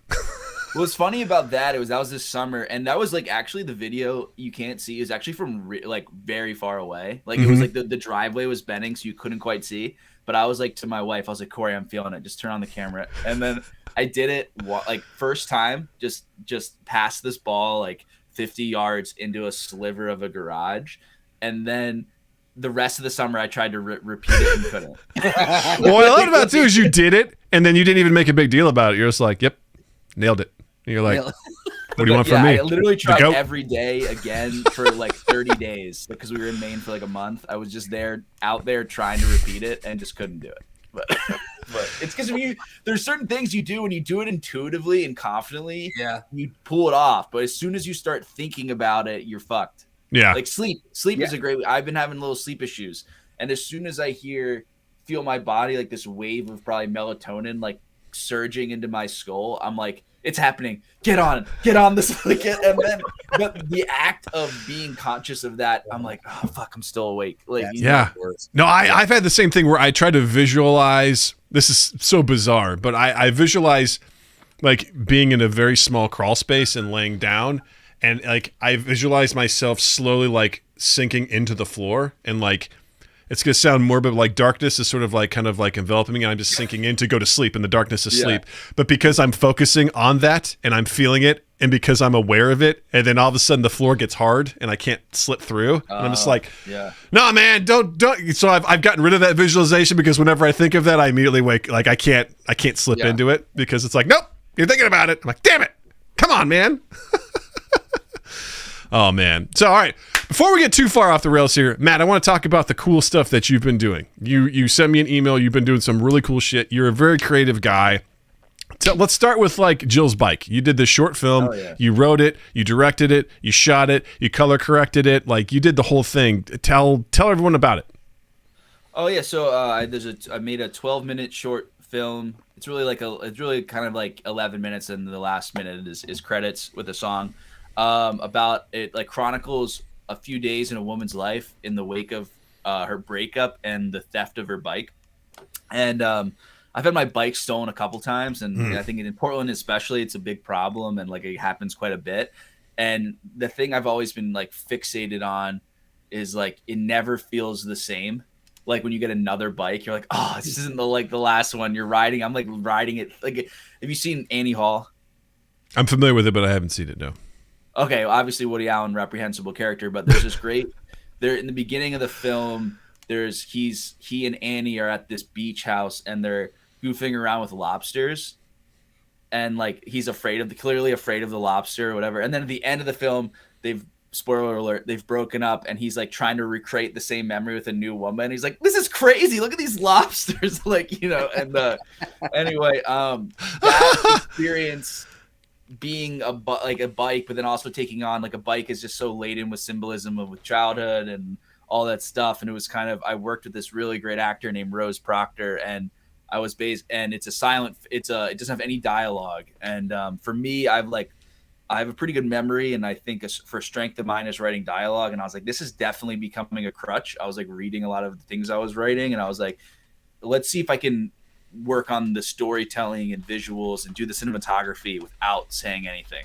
What's funny about that that was this summer, and that was like actually the video you can't see is actually from like very far away. Like it was like the driveway was bending, so you couldn't quite see. But I was like to my wife, I was like, Corey, I'm feeling it. Just turn on the camera, and then I did it like first time, just pass this ball like 50 yards into a sliver of a garage, and then the rest of the summer I tried to repeat it and couldn't.
Well, what I love about it too is you did it, and then you didn't even make a big deal about it. You're just like, yep, nailed it. And you're like, what do you want from me?
I literally tried
goat?
every day again for like 30 days because we were in Maine for like a month. I was just out there trying to repeat it and just couldn't do it. But it's because there's certain things you do when you do it intuitively and confidently, you pull it off. But as soon as you start thinking about it, you're fucked.
Yeah.
Like sleep is a great. I've been having little sleep issues, and as soon as I feel my body like this wave of probably melatonin like surging into my skull, I'm like, it's happening. Get on this. And then the act of being conscious of that, I'm like, oh fuck, I'm still awake. Like,
yeah. No, I've had the same thing where I try to visualize. This is so bizarre, but I visualize like being in a very small crawl space and laying down. And like I visualize myself slowly like sinking into the floor, and like it's gonna sound morbid, but like darkness is sort of like kind of like enveloping me, and I'm just sinking in to go to sleep in the darkness of sleep. But because I'm focusing on that and I'm feeling it, and because I'm aware of it, and then all of a sudden the floor gets hard and I can't slip through, and I'm just like, no man, don't. So I've gotten rid of that visualization because whenever I think of that, I immediately wake. Like I can't slip into it because it's like, nope, you're thinking about it. I'm like, damn it, come on, man. Oh, man. So, all right. Before we get too far off the rails here, Matt, I want to talk about the cool stuff that you've been doing. You sent me an email. You've been doing some really cool shit. You're a very creative guy. So let's start with, like, Jill's Bike. You did this short film. You wrote it. You directed it. You shot it. You color corrected it. Like, you did the whole thing. Tell everyone about it.
Oh, yeah. So I made a 12-minute short film. It's really kind of like 11 minutes, and the last minute is credits with a song. About it, like chronicles a few days in a woman's life in the wake of her breakup and the theft of her bike. And I've had my bike stolen a couple times, and I think in Portland especially, it's a big problem, and like it happens quite a bit. And the thing I've always been like fixated on is like it never feels the same. Like when you get another bike, you're like, oh, this isn't the last one you're riding. I'm like riding it. Like, have you seen Annie Hall?
I'm familiar with it, but I haven't seen it. No.
Okay, well, obviously Woody Allen, reprehensible character, but there's this great. There in the beginning of the film, he and Annie are at this beach house and they're goofing around with lobsters, and like he's clearly afraid of the lobster or whatever. And then at the end of the film, spoiler alert, they've broken up, and he's like trying to recreate the same memory with a new woman. He's like, this is crazy. Look at these lobsters, like And anyway, that experience. Being a bike, but then also taking on like a bike is just so laden with symbolism with childhood and all that stuff. And it was kind of, I worked with this really great actor named Rose Proctor, and I was and it doesn't have any dialogue. And for me, I have a pretty good memory, and I think for strength of mine is writing dialogue. And I was like, this is definitely becoming a crutch. I was like reading a lot of the things I was writing, and I was like, let's see if I can work on the storytelling and visuals and do the cinematography without saying anything.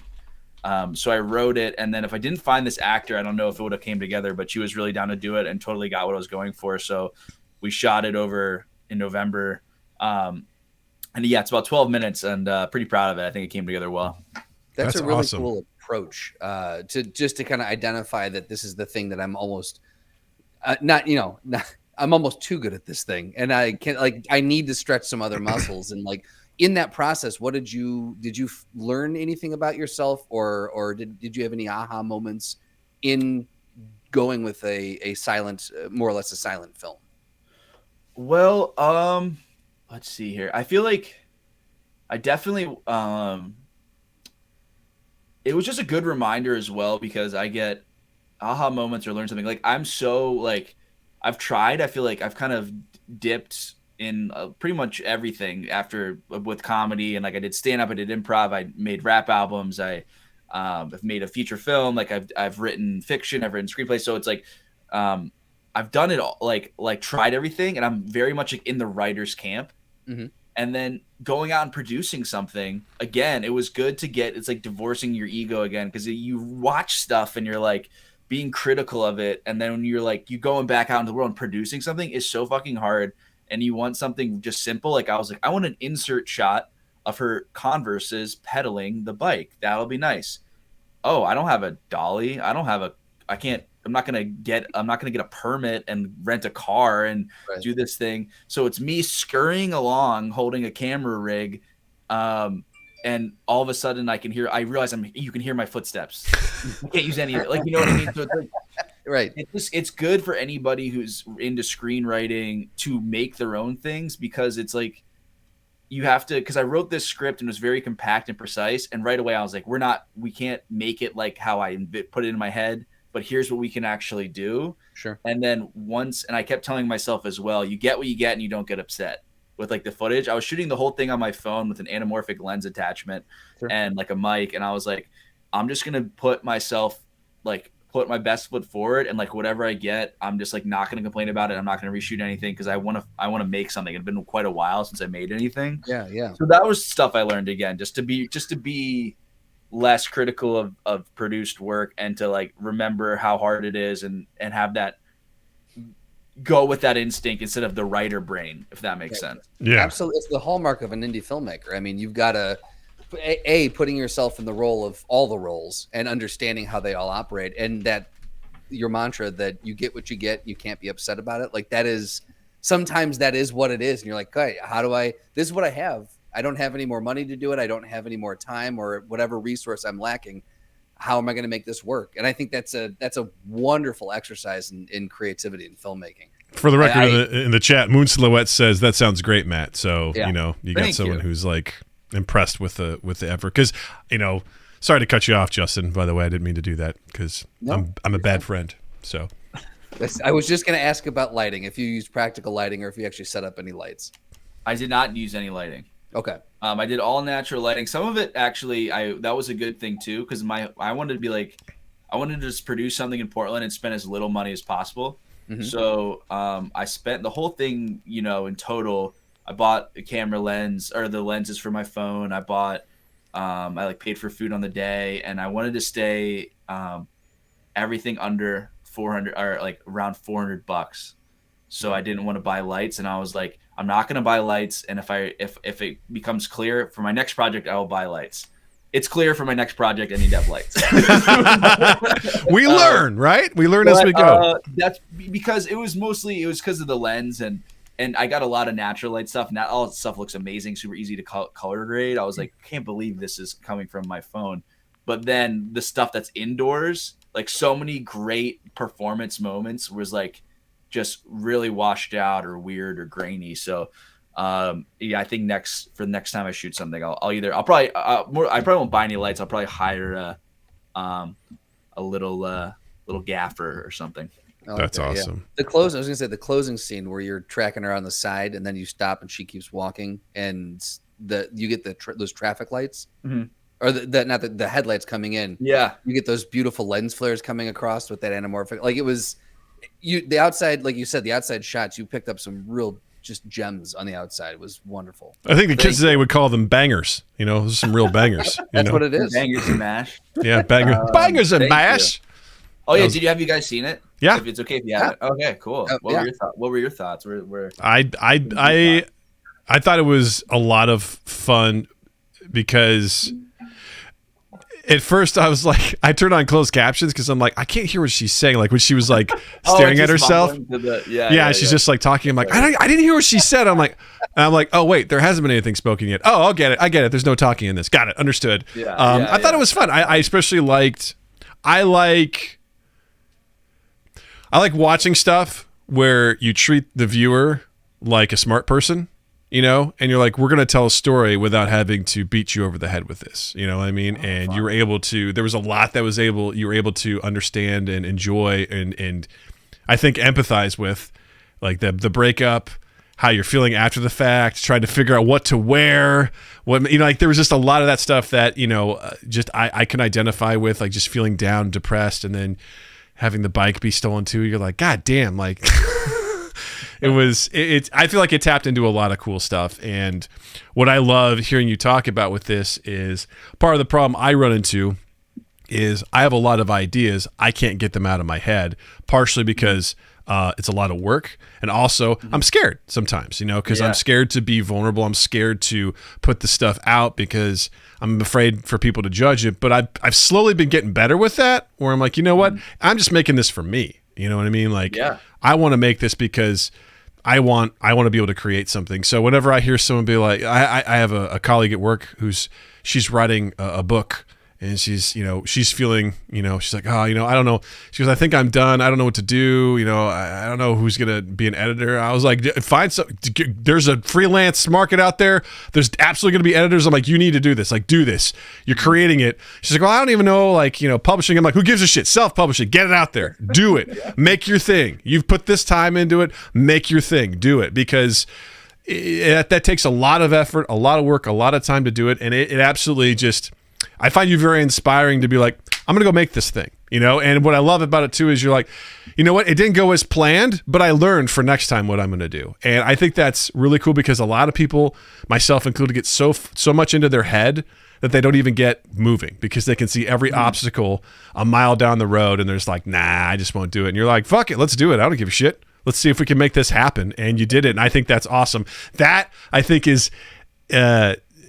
So I wrote it, and then if I didn't find this actor, I don't know if it would have came together, but she was really down to do it and totally got what I was going for. So we shot it over in November. And yeah, it's about 12 minutes, and pretty proud of it. I think it came together well.
That's a really
awesome.
Cool approach to kind of identify that this is the thing that I'm almost I'm almost too good at this thing, and I need to stretch some other muscles. And like in that process, what did you learn anything about yourself, or did you have any aha moments in going with a silent, more or less a silent film?
Well, let's see here. I feel like I definitely it was just a good reminder as well, because I get aha moments or learn something. Like I'm so like I've tried. I feel like I've kind of dipped in pretty much everything after with comedy, and like I did stand up, I did improv, I made rap albums, I've made a feature film, like I've written fiction, I've written screenplays. So it's like I've done it all, like tried everything, and I'm very much like in the writer's camp.
Mm-hmm.
And then going out and producing something again, it was good to get, it's like divorcing your ego again, because you watch stuff and you're like being critical of it, and then when you're like you going back out into the world and producing something is so fucking hard, and you want something just simple. Like I was like, I want an insert shot of her Converses pedaling the bike, that'll be nice. Oh, I don't have a dolly, I'm not gonna get a permit and rent a car and do this thing. So it's me scurrying along holding a camera rig, and all of a sudden I realize you can hear my footsteps. I can't use any of it. Like, you know what I mean? So it's like,
Right.
It's good for anybody who's into screenwriting to make their own things, because it's like you have to, because I wrote this script and it was very compact and precise, and right away I was like, we can't make it like how I put it in my head, but here's what we can actually do.
Sure.
And then and I kept telling myself as well, you get what you get and you don't get upset with like the footage. I was shooting the whole thing on my phone with an anamorphic lens attachment and like a mic. And I was like, I'm just going to put my best foot forward, and like whatever I get, I'm just like not going to complain about it. I'm not going to reshoot anything, because I want to make something. It's been quite a while since I made anything.
Yeah. Yeah.
So that was stuff I learned again, just to be less critical of produced work, and to like remember how hard it is, and have that go with that instinct instead of the writer brain, if that makes sense.
Yeah,
absolutely. It's the hallmark of an indie filmmaker. I mean, you've got to putting yourself in the role of all the roles and understanding how they all operate, and that your mantra that you get what you get, you can't be upset about it. Like sometimes that is what it is, and you're like, okay, this is what I have. I don't have any more money to do it. I don't have any more time or whatever resource I'm lacking. How am I going to make this work? And I think that's a wonderful exercise in creativity and filmmaking.
For the record, in the chat, Moon Silhouette says that sounds great, Matt. So you got
Thank
someone
you.
who's like impressed with the effort. Because sorry to cut you off, Justin. By the way, I didn't mean to do that, because I'm a bad friend. So
I was just going to ask about lighting. If you use practical lighting, or if you actually set up any lights.
I did not use any lighting.
Okay.
I did all natural lighting. Some of it actually, that was a good thing too, because I wanted to just produce something in Portland and spend as little money as possible. Mm-hmm. So I spent the whole thing, in total. I bought a camera lens, or the lenses for my phone. I bought, I paid for food on the day, and I wanted to stay everything under 400, or like around $400. So I didn't want to buy lights, and I was like, I'm not going to buy lights. And if it becomes clear for my next project, I will buy lights. It's clear for my next project, I need to have lights.
We learn, right? We learn as we go.
That's because it was because of the lens, and I got a lot of natural light stuff, and that all stuff looks amazing, super easy to color grade. I was like, can't believe this is coming from my phone. But then the stuff that's indoors, like so many great performance moments was like just really washed out or weird or grainy. So I think for the next time I shoot something, I probably won't buy any lights. I'll probably hire a little gaffer or something.
That's awesome.
Yeah. I was gonna say the closing scene where you're tracking her on the side, and then you stop and she keeps walking, and you get those traffic lights,
mm-hmm.
or the headlights coming in.
Yeah,
you get those beautiful lens flares coming across with that anamorphic. Like it was the outside, like you said, the outside shots. You picked up some real just gems on the outside. It was wonderful.
I think the kids today would call them bangers. Those are some real bangers.
That's what it is.
Bangers and mash.
Yeah, bangers and mash.
Oh yeah, have you guys seen it?
Yeah,
if it's okay if you have it. Okay, cool. What were your thoughts?
I thought it was a lot of fun, because at first I was like, I turned on closed captions because I'm like, I can't hear what she's saying. Like when she was like staring at herself. She's just like talking. I'm like, I didn't hear what she said. I'm like, oh wait, there hasn't been anything spoken yet. Oh, I'll get it. I get it. There's no talking in this. Got it. Understood. I thought it was fun. I especially liked. I like watching stuff where you treat the viewer like a smart person. you know, and you're like, we're going to tell a story without having to beat you over the head with this, you know what I mean? And you were able to, there was a lot that you were able to understand and enjoy and I think empathize with, like the breakup, how you're feeling after the fact, trying to figure out what to wear, what, you know, like there was just a lot of that stuff that, you know, just I can identify with, like just feeling down, depressed, and then having the bike be stolen too. You're like, God damn, like I feel like it tapped into a lot of cool stuff. And what I love hearing you talk about with this is part of the problem I run into is I have a lot of ideas. I can't get them out of my head, partially because it's a lot of work. And also I'm scared sometimes, you know, because I'm scared to be vulnerable. I'm scared to put the stuff out because I'm afraid for people to judge it. But I've slowly been getting better with that, where I'm like, you know what? I'm just making this for me. You know what I mean? Like, I want to make this because I want to be able to create something. So whenever I hear someone be like, I have a colleague at work she's writing a book. And she's, you know, she's feeling, you know, she's like, oh, you know, I don't know. She goes, I think I'm done. I don't know what to do. You know, I don't know who's going to be an editor. I was like, find some, there's a freelance market out there. There's absolutely going to be editors. I'm like, you need to do this. Like, do this. You're creating it. She's like, well, I don't even know, like, you know, publishing. I'm like, who gives a shit? Self-publish it. Get it out there. Do it. Make your thing. You've put this time into it. Make your thing. Do it. Because that takes a lot of effort, a lot of work, a lot of time to do it. And it absolutely just... I find you very inspiring to be like, I'm going to go make this thing, you know? And what I love about it too is you're like, you know what? It didn't go as planned, but I learned for next time what I'm going to do. And I think that's really cool because a lot of people, myself included, get so much into their head that they don't even get moving because they can see every obstacle a mile down the road. And they're just like, nah, I just won't do it. And you're like, fuck it. Let's do it. I don't give a shit. Let's see if we can make this happen. And you did it. And I think that's awesome. That I think is,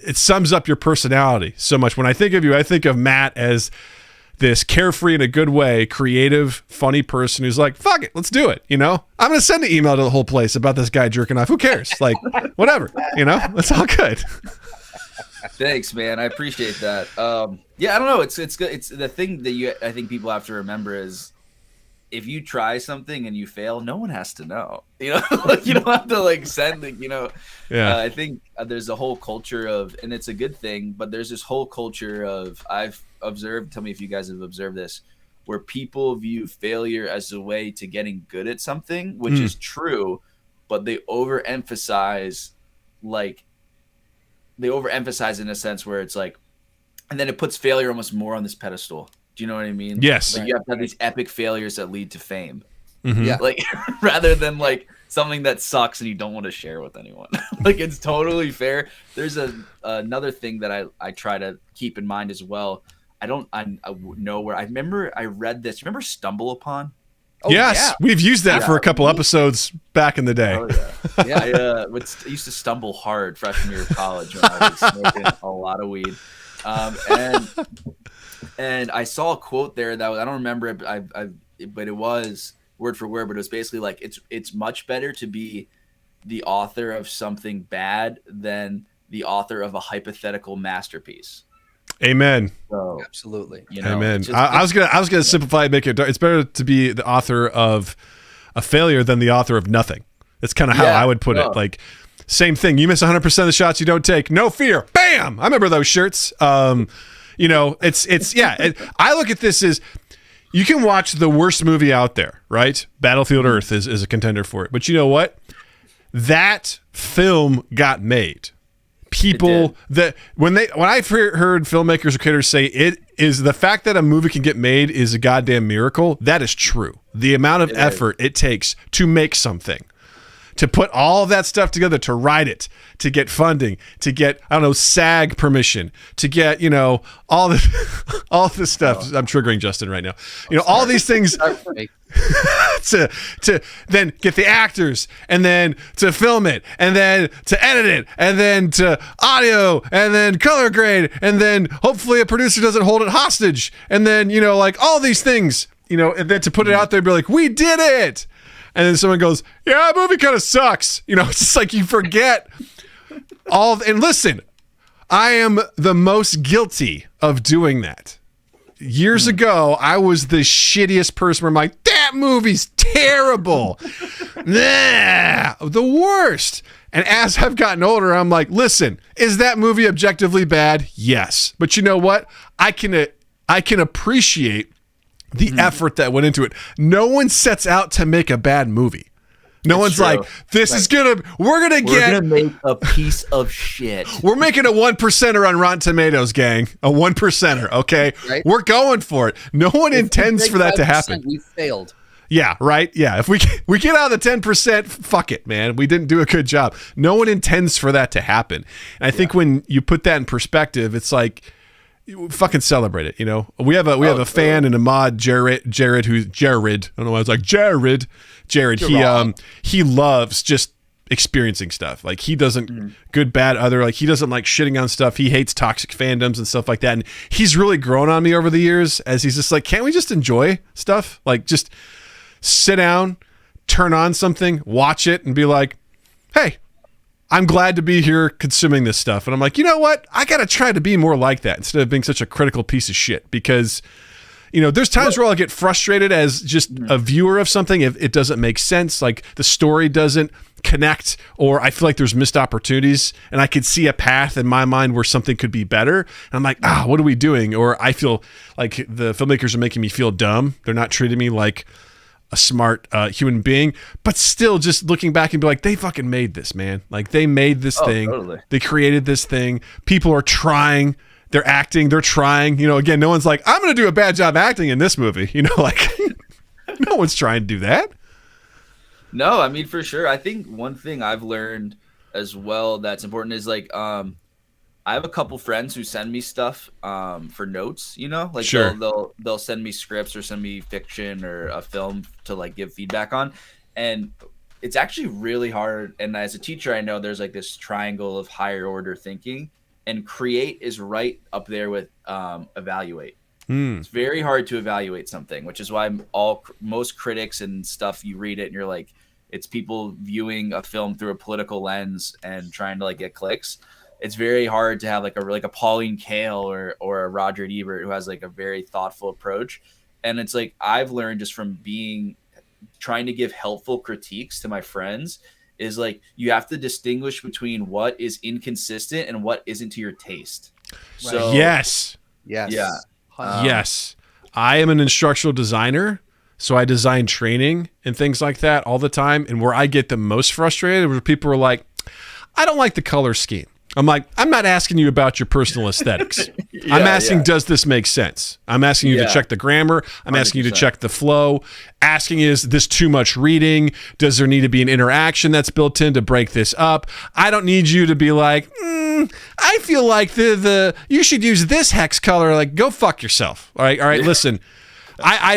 it sums up your personality so much. When I think of you, I think of Matt as this carefree in a good way, creative, funny person who's like, fuck it, let's do it. You know, I'm going to send an email to the whole place about this guy jerking off. Who cares? Like, whatever, you know, it's all good.
Thanks, man. I appreciate that. Yeah, I don't know. It's good. It's the thing that I think people have to remember is if you try something and you fail, no one has to know. You know, like, you don't have to like send it, you know. Yeah. I think there's a whole culture of, and it's a good thing, but there's this whole culture of, I've observed, tell me if you guys have observed this, where people view failure as a way to getting good at something, which is true, but they overemphasize in a sense where it's like, and then it puts failure almost more on this pedestal. Do you know what I mean?
Yes.
Like you have to have these epic failures that lead to fame.
Mm-hmm.
Yeah.
Like rather than like something that sucks and you don't want to share with anyone. Like it's totally fair. There's another thing that I try to keep in mind as well. I know where I remember I read this. Remember Stumble Upon?
Oh, yes, we've used that for a couple episodes back in the day.
Oh, yeah. I used to stumble hard freshman year of college when I was smoking a lot of weed. And I saw a quote there that I don't remember it, but it was word for word. But it was basically like it's much better to be the author of something bad than the author of a hypothetical masterpiece.
Amen.
So,
absolutely.
You know,
amen. I was gonna simplify and make it. It's better to be the author of a failure than the author of nothing. That's kind of how I would put it. Like same thing. You miss 100% of the shots you don't take. No fear. Bam. I remember those shirts. You know, I look at this as you can watch the worst movie out there, right? Battlefield Earth is a contender for it. But you know what? That film got made. People that when I've heard filmmakers or creators say it is the fact that a movie can get made is a goddamn miracle. That is true. The amount of effort it takes to make something, to put all of that stuff together, to write it, to get funding, to get, I don't know, SAG permission, to get, you know, all this stuff. Oh. I'm triggering Justin right now. You know, all these things to then get the actors and then to film it and then to edit it and then to audio and then color grade and then hopefully a producer doesn't hold it hostage and then, you know, like all these things, you know, and then to put it out there and be like, we did it. And then someone goes, yeah, that movie kind of sucks. You know, it's just like you forget and listen, I am the most guilty of doing that. years ago, I was the shittiest person where I'm like, that movie's terrible. Nah, the worst. And as I've gotten older, I'm like, listen, is that movie objectively bad? Yes. But you know what? I can appreciate the effort that went into it. No one sets out to make a bad movie. No one's
true.
like, we're gonna
make a piece of shit.
We're making a 1%er on Rotten Tomatoes, gang. A 1%er, okay?
Right.
We're going for it. No one intends for that to happen.
We failed.
Yeah, right? Yeah, if we get out of the 10%, fuck it, man. We didn't do a good job. No one intends for that to happen. And I think when you put that in perspective, it's like, you fucking celebrate it, you know? We have a fan and a mod, Jared, who's Jared. I don't know why I was like, Jared. He loves just experiencing stuff. Like he doesn't good, bad, other, like he doesn't like shitting on stuff. He hates toxic fandoms and stuff like that. And he's really grown on me over the years as he's just like, can't we just enjoy stuff? Like just sit down, turn on something, watch it and be like, hey, I'm glad to be here consuming this stuff. And I'm like, you know what? I got to try to be more like that instead of being such a critical piece of shit because, you know, there's times where I'll get frustrated as just a viewer of something if it doesn't make sense, like the story doesn't connect, or I feel like there's missed opportunities and I could see a path in my mind where something could be better. And I'm like, what are we doing? Or I feel like the filmmakers are making me feel dumb. They're not treating me like a smart human being, but still just looking back and be like, they fucking made this, man. Like they made this thing. Totally. They created this thing. People are trying. They're acting. They're trying. You know, again, no one's like, I'm going to do a bad job acting in this movie. You know, like no one's trying to do that.
No, I mean, for sure. I think one thing I've learned as well that's important is like, I have a couple friends who send me stuff for notes, you know, like
sure.
they'll send me scripts or send me fiction or a film to like give feedback on. And it's actually really hard. And as a teacher, I know there's like this triangle of higher order thinking, and create is right up there with evaluate. It's very hard to evaluate something, which is why most critics and stuff, you read it and you're like, it's people viewing a film through a political lens and trying to like get clicks. It's very hard to have like a Pauline Kael or a Roger Ebert who has like a very thoughtful approach. And it's like, I've learned just from trying to give helpful critiques to my friends is like, you have to distinguish between what is inconsistent and what isn't to your taste. Right. So
yes.
Yeah.
Yes. I am an instructional designer. So I design training and things like that all the time. And where I get the most frustrated where people are like, I don't like the color scheme. I'm like, I'm not asking you about your personal aesthetics. I'm asking, does this make sense? I'm asking you to check the grammar. I'm 100%. Asking you to check the flow. Asking, is this too much reading? Does there need to be an interaction that's built in to break this up? I don't need you to be like, I feel like you should use this hex color. Like, go fuck yourself. All right, listen. That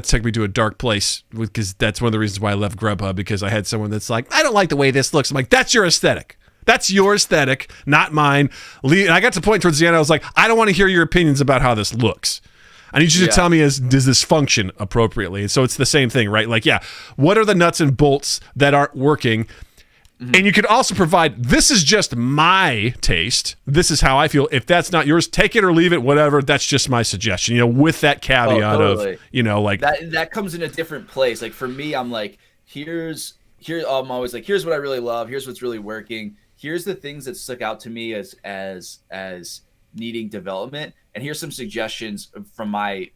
took me to a dark place because that's one of the reasons why I left Grubhub, because I had someone that's like, I don't like the way this looks. I'm like, that's your aesthetic. That's your aesthetic, not mine. And I got to the point towards the end, I was like, I don't want to hear your opinions about how this looks. I need you to tell me, does this function appropriately? And so it's the same thing, right? Like, what are the nuts and bolts that aren't working? And you could also provide, this is just my taste. This is how I feel. If that's not yours, take it or leave it, whatever. That's just my suggestion, you know, with that caveat of, you know, like
that comes in a different place. Like for me, I'm like, I'm always like, here's what I really love. Here's what's really working. Here's the things that stuck out to me as needing development. And here's some suggestions from my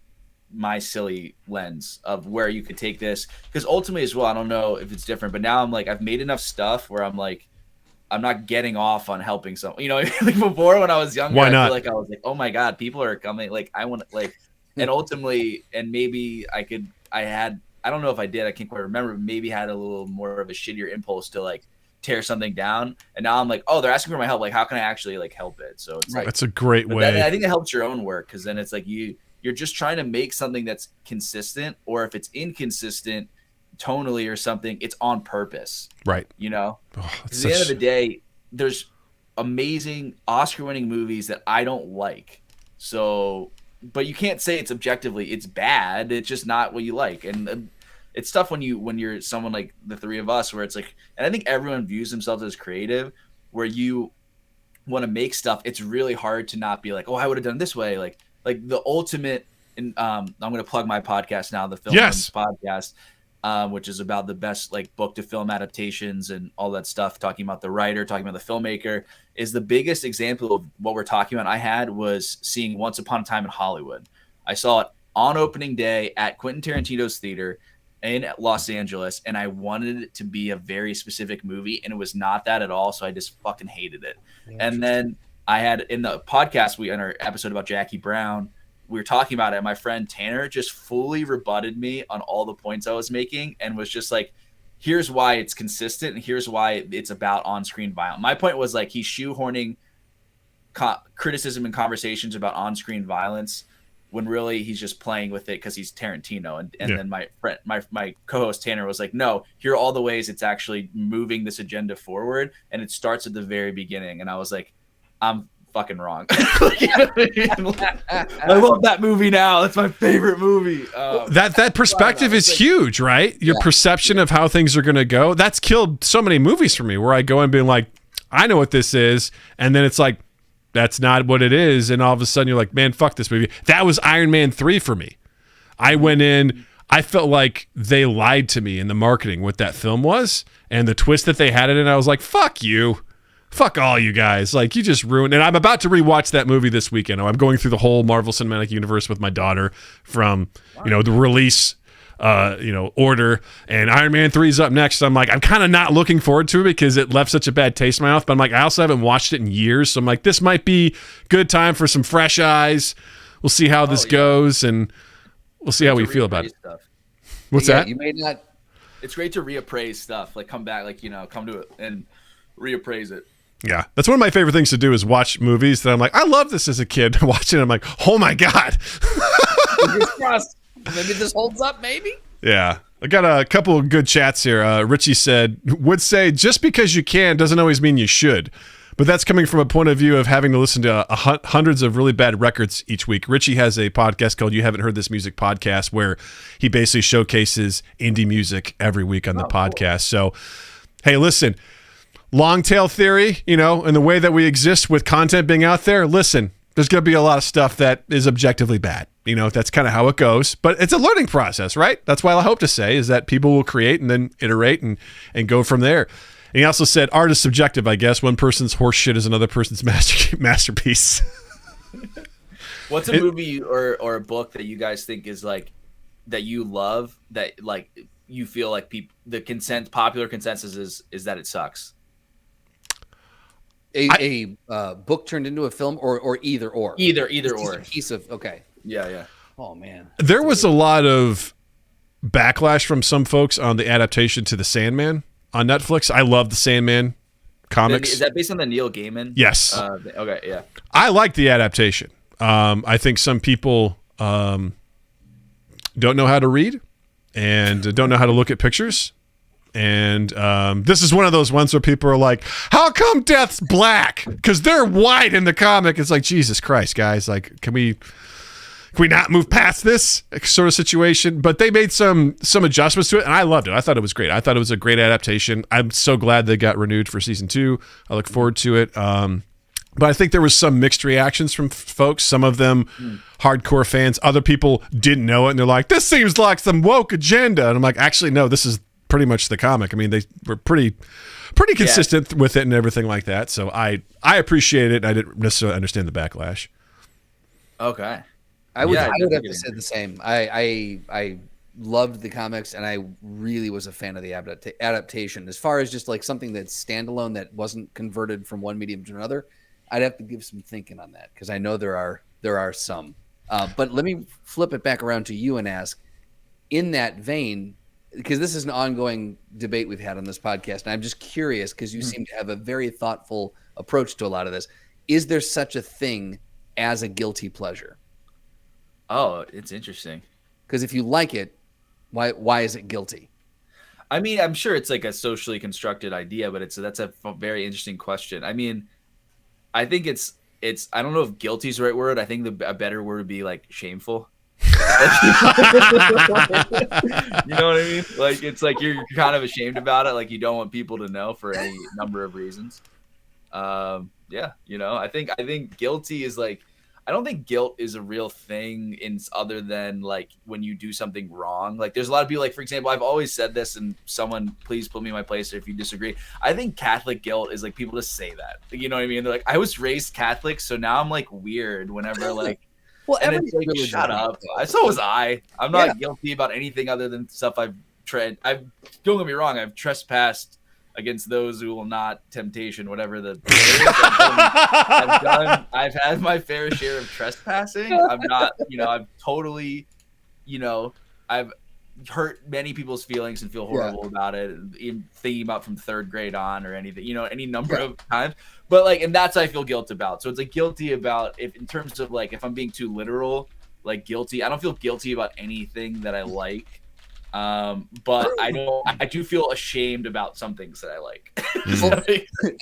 silly lens of where you could take this, because ultimately as well, I don't know if it's different, but now I'm like, I've made enough stuff where I'm like, I'm not getting off on helping someone, you know. Like before when I was younger,
why not?
I feel like I was like, oh my god, people are coming, like I want to, like, and ultimately, and maybe I don't know if I did, I can't quite remember, but maybe had a little more of a shittier impulse to like tear something down, and now I'm like, oh, they're asking for my help, like how can I actually like help it? So it's like,
that's a great way.
I think it helps your own work, because then it's like you're just trying to make something that's consistent, or if it's inconsistent tonally or something, it's on purpose. Right. You know? Because at the end of the day, there's amazing Oscar-winning movies that I don't like. So, but you can't say it's objectively, it's bad. It's just not what you like. And it's tough when you're someone like the three of us, where it's like, and I think everyone views themselves as creative, where you want to make stuff, it's really hard to not be like, oh, I would have done it this way. Like the ultimate, and I'm going to plug my podcast now, the Film
Yes.
Podcast, which is about the best like book to film adaptations and all that stuff, talking about the writer, talking about the filmmaker, is the biggest example of what we're talking about. I had was seeing Once Upon a Time in Hollywood. I saw it on opening day at Quentin Tarantino's theater in Los Angeles, and I wanted it to be a very specific movie, and it was not that at all, so I just fucking hated it. And then I had, in the podcast, in our episode about Jackie Brown, we were talking about it, and my friend Tanner just fully rebutted me on all the points I was making and was just like, here's why it's consistent, and here's why it's about on-screen violence. My point was like, he's shoehorning criticism and conversations about on-screen violence when really he's just playing with it because he's Tarantino. And then my friend, my co-host Tanner was like, no, here are all the ways it's actually moving this agenda forward, and it starts at the very beginning. And I was like, I'm fucking wrong. I love that movie now. That's my favorite movie.
That perspective is huge, right? Your perception of how things are going to go. That's killed so many movies for me, where I go and being like, I know what this is, and then it's like, that's not what it is, and all of a sudden you're like, man, fuck this movie. That was Iron Man 3 for me. I went in, I felt like they lied to me in the marketing what that film was, and the twist that they had it in, I was like, fuck you. Fuck all you guys. Like, you just ruined it. And I'm about to rewatch that movie this weekend. I'm going through the whole Marvel Cinematic Universe with my daughter from, the release order, and Iron Man 3 is up next. So I'm like, I'm kind of not looking forward to it because it left such a bad taste in my mouth, but I'm like, I also haven't watched it in years, so I'm like, this might be good time for some fresh eyes. We'll see how this goes, and we'll see how we feel about it. What's that?
You may not.
It's great to reappraise stuff, like come back, like, come to it and reappraise it.
Yeah, that's one of my favorite things to do is watch movies that I'm like, I love this as a kid. Watching it, I'm like, oh my God.
Maybe this holds up, maybe?
Yeah. I got a couple of good chats here. Richie would say, just because you can doesn't always mean you should. But that's coming from a point of view of having to listen to hundreds of really bad records each week. Richie has a podcast called You Haven't Heard This Music Podcast, where he basically showcases indie music every week on the podcast. So, hey, listen, long tail theory, and the way that we exist with content being out there, listen, there's going to be a lot of stuff that is objectively bad. That's kind of how it goes, but it's a learning process, right? That's why I hope to say is that people will create and then iterate and go from there. And he also said art is subjective, I guess. One person's horse shit is another person's masterpiece.
What's a movie or a book that you guys think is like, that you love, that like you feel like popular consensus is that it sucks?
A book turned into a film, or either or?
Either
It's
or.
a piece of, okay.
Yeah.
Oh, man.
There was a lot of backlash from some folks on the adaptation to The Sandman on Netflix. I love The Sandman comics.
Is that based on the Neil Gaiman?
Yes.
Okay, yeah.
I like the adaptation. I think some people don't know how to read and don't know how to look at pictures. And this is one of those ones where people are like, how come Death's black? Because they're white in the comic. It's like, Jesus Christ, guys. Like, can we not move past this sort of situation? But they made some adjustments to it, and I loved it. I thought it was great. I thought it was a great adaptation. I'm so glad they got renewed for season 2. I look forward to it. But I think there was some mixed reactions from folks. Some of them hardcore fans. Other people didn't know it, and they're like, this seems like some woke agenda. And I'm like, actually, no, this is pretty much the comic. I mean, they were pretty consistent with it and everything like that. So I appreciate it. I didn't necessarily understand the backlash.
Okay.
I would have to say the same. I loved the comics, and I really was a fan of the adaptation. As far as just like something that's standalone that wasn't converted from one medium to another, I'd have to give some thinking on that, because I know there are some. But let me flip it back around to you and ask, in that vein, because this is an ongoing debate we've had on this podcast, and I'm just curious because you seem to have a very thoughtful approach to a lot of this. Is there such a thing as a guilty pleasure?
Oh, it's interesting.
Because if you like it, why is it guilty?
I mean, I'm sure it's like a socially constructed idea, but that's a very interesting question. I mean, I think it's I don't know if guilty is the right word. I think a better word would be like shameful. You know what I mean? Like, it's like you're kind of ashamed about it. Like, you don't want people to know for any number of reasons. Yeah, I think guilty is like, I don't think guilt is a real thing in other than like when you do something wrong. Like there's a lot of people, like for example, I've always said this, and someone please put me in my place if you disagree. I think Catholic guilt is like people just say that. You know what I mean? They're like, I was raised Catholic, so now I'm like weird whenever like.
Well,
And
every
it's like,
religion
shut
has
up.
that.
So was I. I'm not guilty about anything other than stuff I've tried. Don't get me wrong. I've trespassed against those who will not temptation, whatever the. I've had my fair share of trespassing. I'm not, I've totally, I've hurt many people's feelings and feel horrible about it, in thinking about from third grade on or anything, any number of times. But like, and that's I feel guilt about. So it's like guilty about, if in terms of like, if I'm being too literal, like guilty. I don't feel guilty about anything that I like. But I do feel ashamed about some things that I like.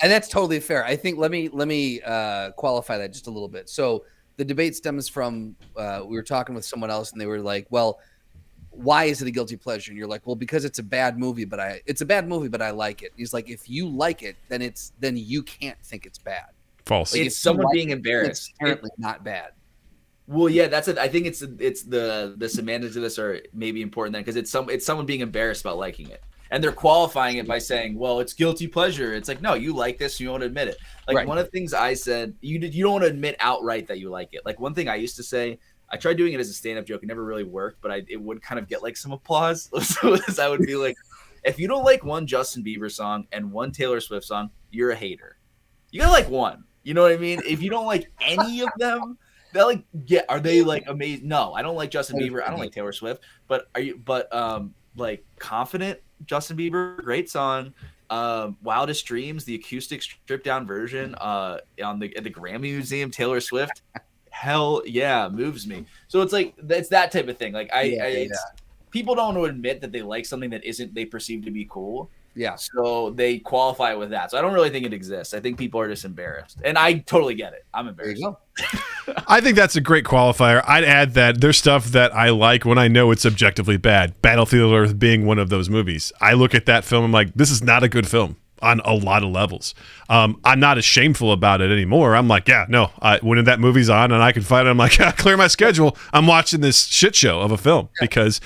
And that's totally fair. I think let me qualify that just a little bit. So the debate stems from we were talking with someone else, and they were like, well, why is it a guilty pleasure? And you're like, well, because it's a bad movie, but I like it. He's like, if you like it, then you can't think it's bad.
False.
Like, it's someone being embarrassed.
It's apparently not bad.
Well, yeah, that's it. I think it's the semantics of this are maybe important then, because it's someone being embarrassed about liking it, and they're qualifying it by saying, well, it's guilty pleasure. It's like, no, you like this, you don't want to admit it. Like one of the things I said, you don't want to admit outright that you like it. Like one thing I used to say, I tried doing it as a stand-up joke. It never really worked, but it would kind of get like some applause. So I would be like, if you don't like one Justin Bieber song and one Taylor Swift song, you're a hater. You gotta like one. You know what I mean? If you don't like any of them, are they like amazing? No, I don't like Justin Bieber. I don't like Taylor Swift. But like Confident, Justin Bieber, great song. Wildest Dreams, the acoustic stripped down version at the Grammy Museum, Taylor Swift. Hell yeah, moves me. So it's like it's that type of thing. Like people don't want to admit that they like something that isn't they perceive to be cool.
Yeah.
So they qualify with that. So I don't really think it exists. I think people are just embarrassed, and I totally get it. I'm embarrassed.
There you go.
I think that's a great qualifier. I'd add that there's stuff that I like when I know it's objectively bad. Battlefield Earth being one of those movies. I look at that film, I'm like, this is not a good film on a lot of levels. I'm not as shameful about it anymore. I'm like, yeah, no, when that movie's on and I can find it, I'm like, clear my schedule. I'm watching this shit show of a film because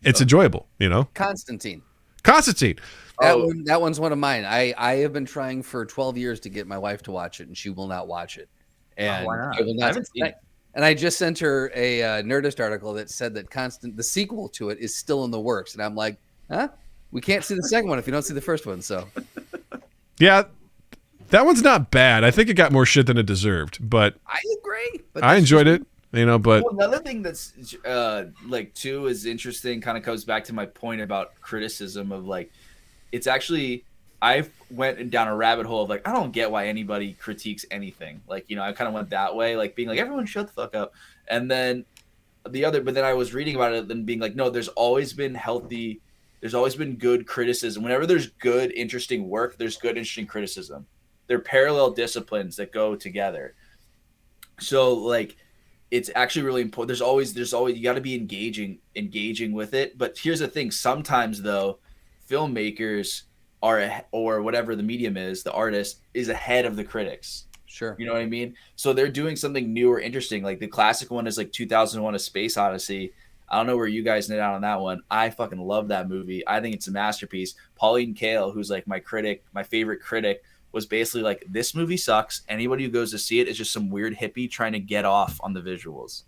it's enjoyable,
Constantine. That one's one of mine. I have been trying for 12 years to get my wife to watch it, and she will not watch it. And
why not?
I haven't seen it. And I just sent her a Nerdist article that said that the sequel to it is still in the works. And I'm like, huh? We can't see the second one if you don't see the first one. So,
yeah, that one's not bad. I think it got more shit than it deserved, but
I agree. But
I enjoyed it. But
well, another thing that's like too is interesting, kind of goes back to my point about criticism of like, it's actually, I went down a rabbit hole of like, I don't get why anybody critiques anything. Like, I kind of went that way, like being like, everyone shut the fuck up. And then but then I was reading about it and being like, no, there's always been good criticism. Whenever there's good, interesting work, there's good, interesting criticism. They're parallel disciplines that go together. So like, it's actually really important. There's always, you got to be engaging with it. But here's the thing. Sometimes though, filmmakers or whatever the medium is, the artist is ahead of the critics.
Sure.
You know what I mean? So they're doing something new or interesting. Like the classic one is like 2001: A Space Odyssey. I don't know where you guys net out on that one. I fucking love that movie. I think it's a masterpiece. Pauline Kael, who's like my favorite critic, was basically like, this movie sucks. Anybody who goes to see it is just some weird hippie trying to get off on the visuals.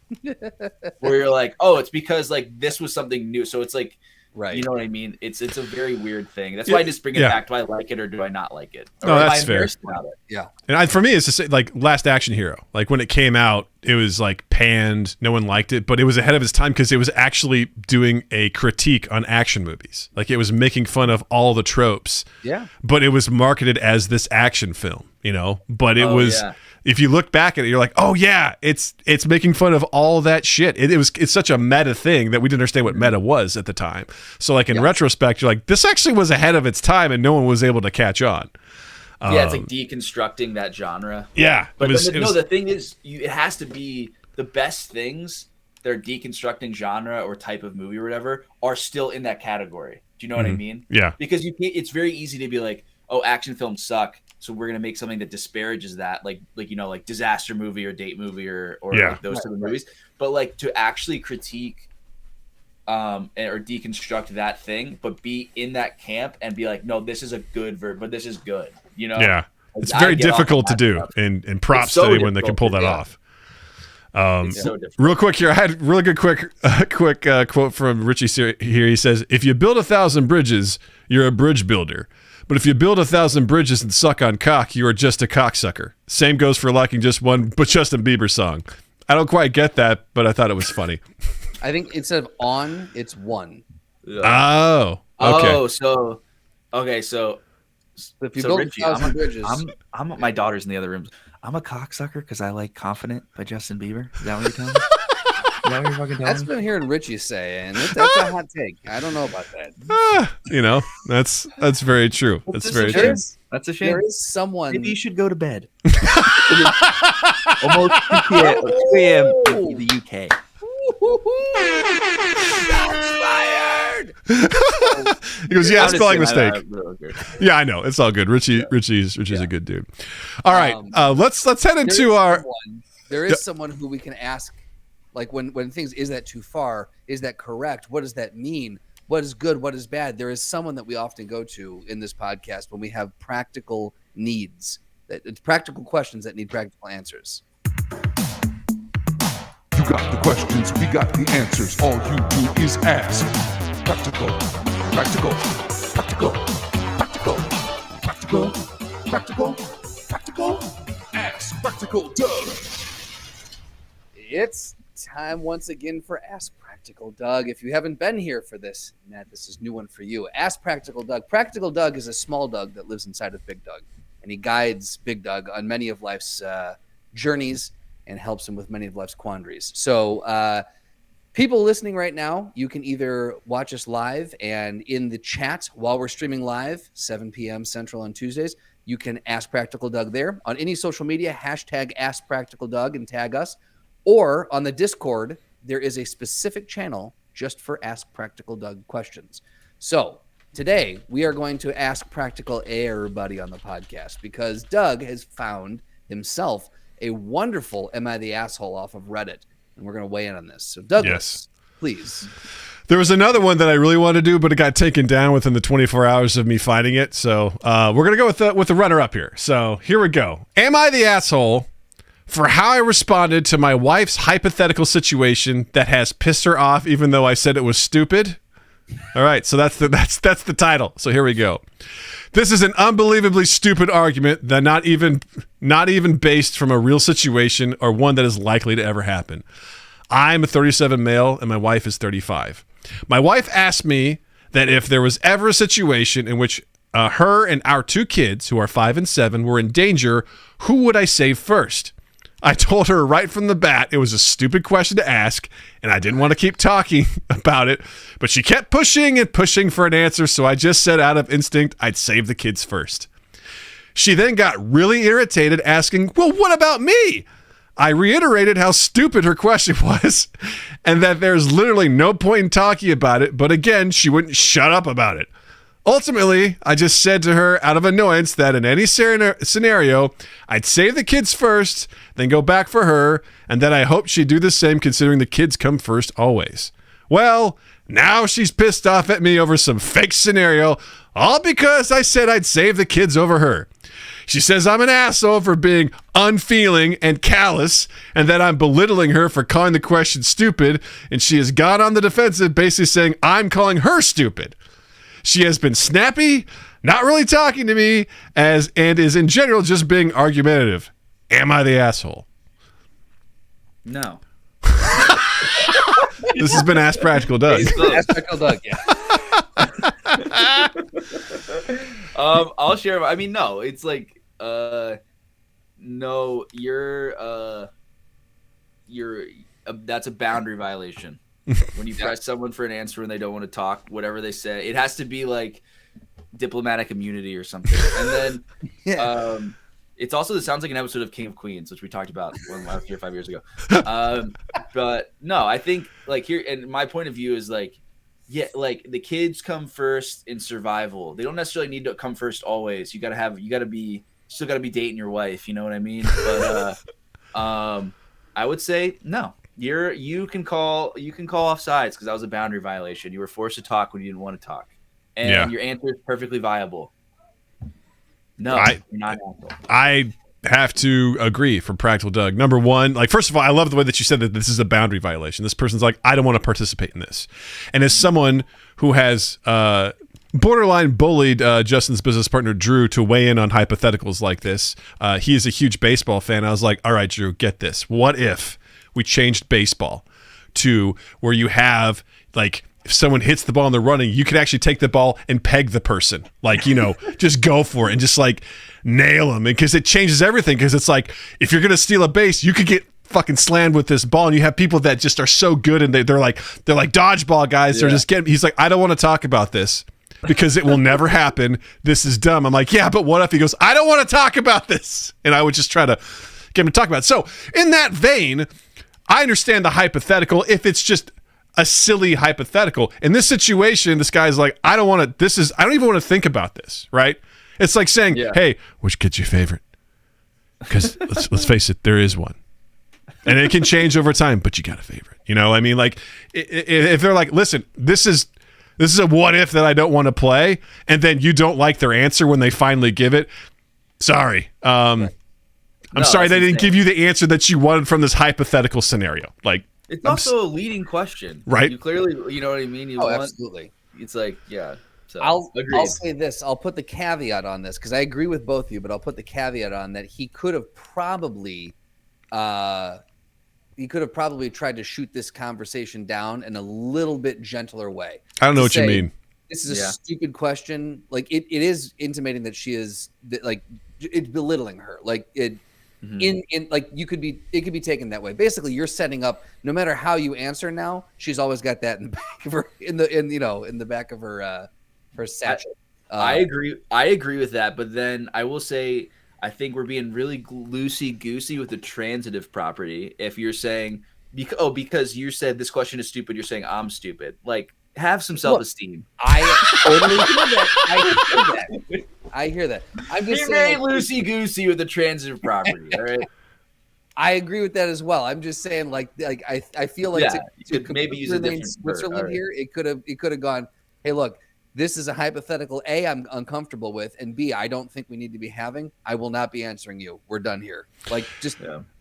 Where you're like, oh, it's because like this was something new. So it's like,
right.
You know what I mean? It's a very weird thing. That's why I just bring it back. Do I like it or do I not like it? Or
no, that's fair.
Yeah.
And for me, it's just like Last Action Hero. Like when it came out, it was like panned. No one liked it, but it was ahead of its time because it was actually doing a critique on action movies. Like it was making fun of all the tropes.
Yeah.
But it was marketed as this action film, But it was. Yeah. If you look back at it, you're like, oh yeah, it's making fun of all that shit. It's such a meta thing that we didn't understand what meta was at the time. So like in retrospect, you're like, this actually was ahead of its time, and no one was able to catch on.
Yeah, it's like deconstructing that genre.
Yeah,
but the thing is, it has to be the best things that are deconstructing genre or type of movie or whatever are still in that category. Do you know what I mean?
Yeah,
because it's very easy to be like, oh, action films suck. so we're gonna make something that disparages that, like like disaster movie or date movie or
Yeah.
like those type of movies. But like to actually critique or deconstruct that thing, but be in that camp and be like, no, this is a good but this is good,
Yeah.
Like,
It's very
I get off
difficult to
on that
do,
stuff.
and props
It's so
to anyone that can pull that
difficult,
off.
It's so different.
Real quick here, I had a really good quick quote from Richie here. He says, "If you build 1,000 bridges, you're a bridge builder. But if you build 1,000 bridges and suck on cock, you are just a cocksucker. Same goes for liking just one but Justin Bieber song." I don't quite get that, but I thought it was funny.
I think instead of on, it's one.
Oh, okay.
So
If you
So
build
Richie,
1,000 bridges,
I'm my daughter's in the other room. I'm a cocksucker because I like "Confident" by Justin Bieber. Is that what you're telling me? Is that what you're fucking telling
that's
me?
what I'm hearing Richie say, and that's a hot take. I don't know about that.
That's very true. That's
That's
very
a
true.
shame. That's a shame.
There is someone.
Maybe you should go to bed. Almost 2 a.m. in the UK.
Fired.
He goes, yeah, spelling mistake.
Okay.
Yeah, I know. It's all good. Richie's a good dude. All right, let's head into our.
There is someone who we can ask, like when things, is that too far? Is that correct? What does that mean? What is good? What is bad? There is someone that we often go to in this podcast when we have practical needs, it's practical questions that need practical answers.
You got the questions, we got the answers. All you do is ask. Practical, practical, practical, practical, practical, practical, practical. Ask Practical Doug.
It's time once again for Ask Practical Doug. If you haven't been here for this, Matt, this is a new one for you. Ask Practical Doug. Practical Doug is a small Doug that lives inside of Big Doug, and he guides Big Doug on many of life's journeys and helps him with many of life's quandaries. So people listening right now, you can either watch us live and in the chat while we're streaming live, 7 p.m. Central on Tuesdays. You can Ask Practical Doug there. On any social media, hashtag Ask Practical Doug and tag us. Or on the Discord, there is a specific channel just for Ask Practical Doug questions. So today, we are going to ask practical everybody on the podcast because Doug has found himself a wonderful Am I the Asshole off of Reddit. And we're going to weigh in on this. So Douglas, please.
There was another one that I really wanted to do, but it got taken down within the 24 hours of me finding it. So we're going to go with the runner-up here. So here we go. Am I the asshole for how I responded to my wife's hypothetical situation that has pissed her off even though I said it was stupid? All right, so that's the title. So here we go. This is an unbelievably stupid argument that not even based from a real situation or one that is likely to ever happen. I'm a 37 male and my wife is 35. My wife asked me that if there was ever a situation in which her and our 2 kids, who are 5 and 7, were in danger, who would I save first? I told her right from the bat it was a stupid question to ask, and I didn't want to keep talking about it, but she kept pushing and pushing for an answer, so I just said out of instinct I'd save the kids first. She then got really irritated, asking, well, what about me? I reiterated how stupid her question was, and that there's literally no point in talking about it, but again, she wouldn't shut up about it. Ultimately, I just said to her out of annoyance that in any scenario, I'd save the kids first, then go back for her, and that I hoped she'd do the same considering the kids come first always. Well, now she's pissed off at me over some fake scenario, all because I said I'd save the kids over her. She says I'm an asshole for being unfeeling and callous, and that I'm belittling her for calling the question stupid, and she has gone on the defensive, basically saying I'm calling her stupid. She has been snappy, not really talking to me, and is in general just being argumentative. Am I the asshole?
No.
This has been Ask Practical Doug.
Ask Practical Doug, yeah.
I'll share. I mean, no, it's like, no, that's a boundary violation. When you press someone for an answer and they don't want to talk, whatever they say, it has to be like diplomatic immunity or something. And then, it sounds like an episode of King of Queens, which we talked about last year, 5 years ago. But no, I think like here, and my point of view is like, yeah, like the kids come first in survival. They don't necessarily need to come first always. You gotta be still got to be dating your wife. You know what I mean? But I would say no. You can call off sides because that was a boundary violation. You were forced to talk when you didn't want to talk, and your answer is perfectly viable. No, you're not an asshole.
I have to agree from Practical Doug. Number one, like, first of all, I love the way that you said that this is a boundary violation. This person's like, I don't want to participate in this. And as someone who has borderline bullied Justin's business partner, Drew, to weigh in on hypotheticals like this, he is a huge baseball fan. I was like, all right, Drew, get this. What if we changed baseball to where you have, like, if someone hits the ball and they're running, you could actually take the ball and peg the person. Like, you know, just go for it and just, like, nail them. Because it changes everything. Because it's like, if you're going to steal a base, you could get fucking slammed with this ball. And you have people that just are so good and they're like dodgeball guys. They're just getting, he's like, I don't want to talk about this because it will never happen. This is dumb. I'm like, yeah, but what if he goes, I don't want to talk about this. And I would just try to get him to talk about it. So in that vein, I understand the hypothetical if it's just a silly hypothetical. In this situation, this guy's like, I don't even want to think about this, right? It's like saying, hey, which kid's your favorite? Because let's face it, there is one. And it can change over time, but you got a favorite. You know, I mean, like, if they're like, listen, this is a what if that I don't want to play, and then you don't like their answer when they finally give it, sorry. I'm sorry they didn't give you the answer that you wanted from this hypothetical scenario. Like,
it's also a leading question,
right?
You clearly, you know what I mean.
Absolutely.
It's like, yeah. So
I'll say this. I'll put the caveat on this because I agree with both of you, but I'll put the caveat on that he could have probably tried to shoot this conversation down in a little bit gentler way.
I don't know what you mean.
This is a stupid question. Like it is intimating that she is like it's belittling her. Like it. In like it could be taken that way. Basically, you're setting up. No matter how you answer now, she's always got that in the back of her in the back of her satchel.
I agree with that, but then I will say I think we're being really loosey goosey with the transitive property. If you're saying because you said this question is stupid, you're saying I'm stupid. Like, have some self-esteem.
I totally hear that. I hear that. I'm just
saying, very loosey goosey with the transitive property. All right.
I agree with that as well. I'm just saying, like I feel like
you could maybe use a different
Switzerland here. It could have gone, hey, look, this is a hypothetical A I'm uncomfortable with, and B I don't think we need to be having. I will not be answering you. We're done here. Like, just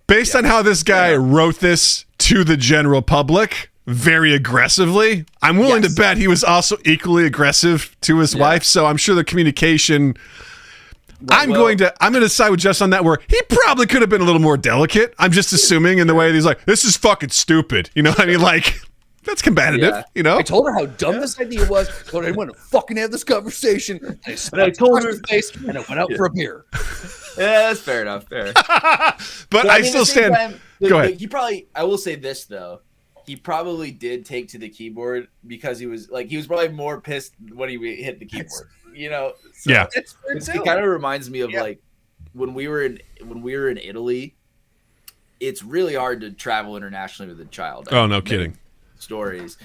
based on how this guy wrote this to the general public very aggressively, I'm willing to bet he was also equally aggressive to his wife. So I'm sure the communication. I'm going to side with Jess on that, where he probably could have been a little more delicate. I'm just assuming in the way that he's like, this is fucking stupid. You know what I mean? Like, that's combative, you know?
I told her how dumb this idea was. I told her I didn't want to fucking have this conversation. And I told her face, and I went out for a beer.
Yeah, that's fair enough. Fair.
but I still stand. Go ahead.
I will say this, though. He probably did take to the keyboard because he was probably more pissed when he hit the keyboard. You know? So it kind of reminds me of like when we were in Italy. It's really hard to travel internationally with a child.
Oh, no kidding.
Stories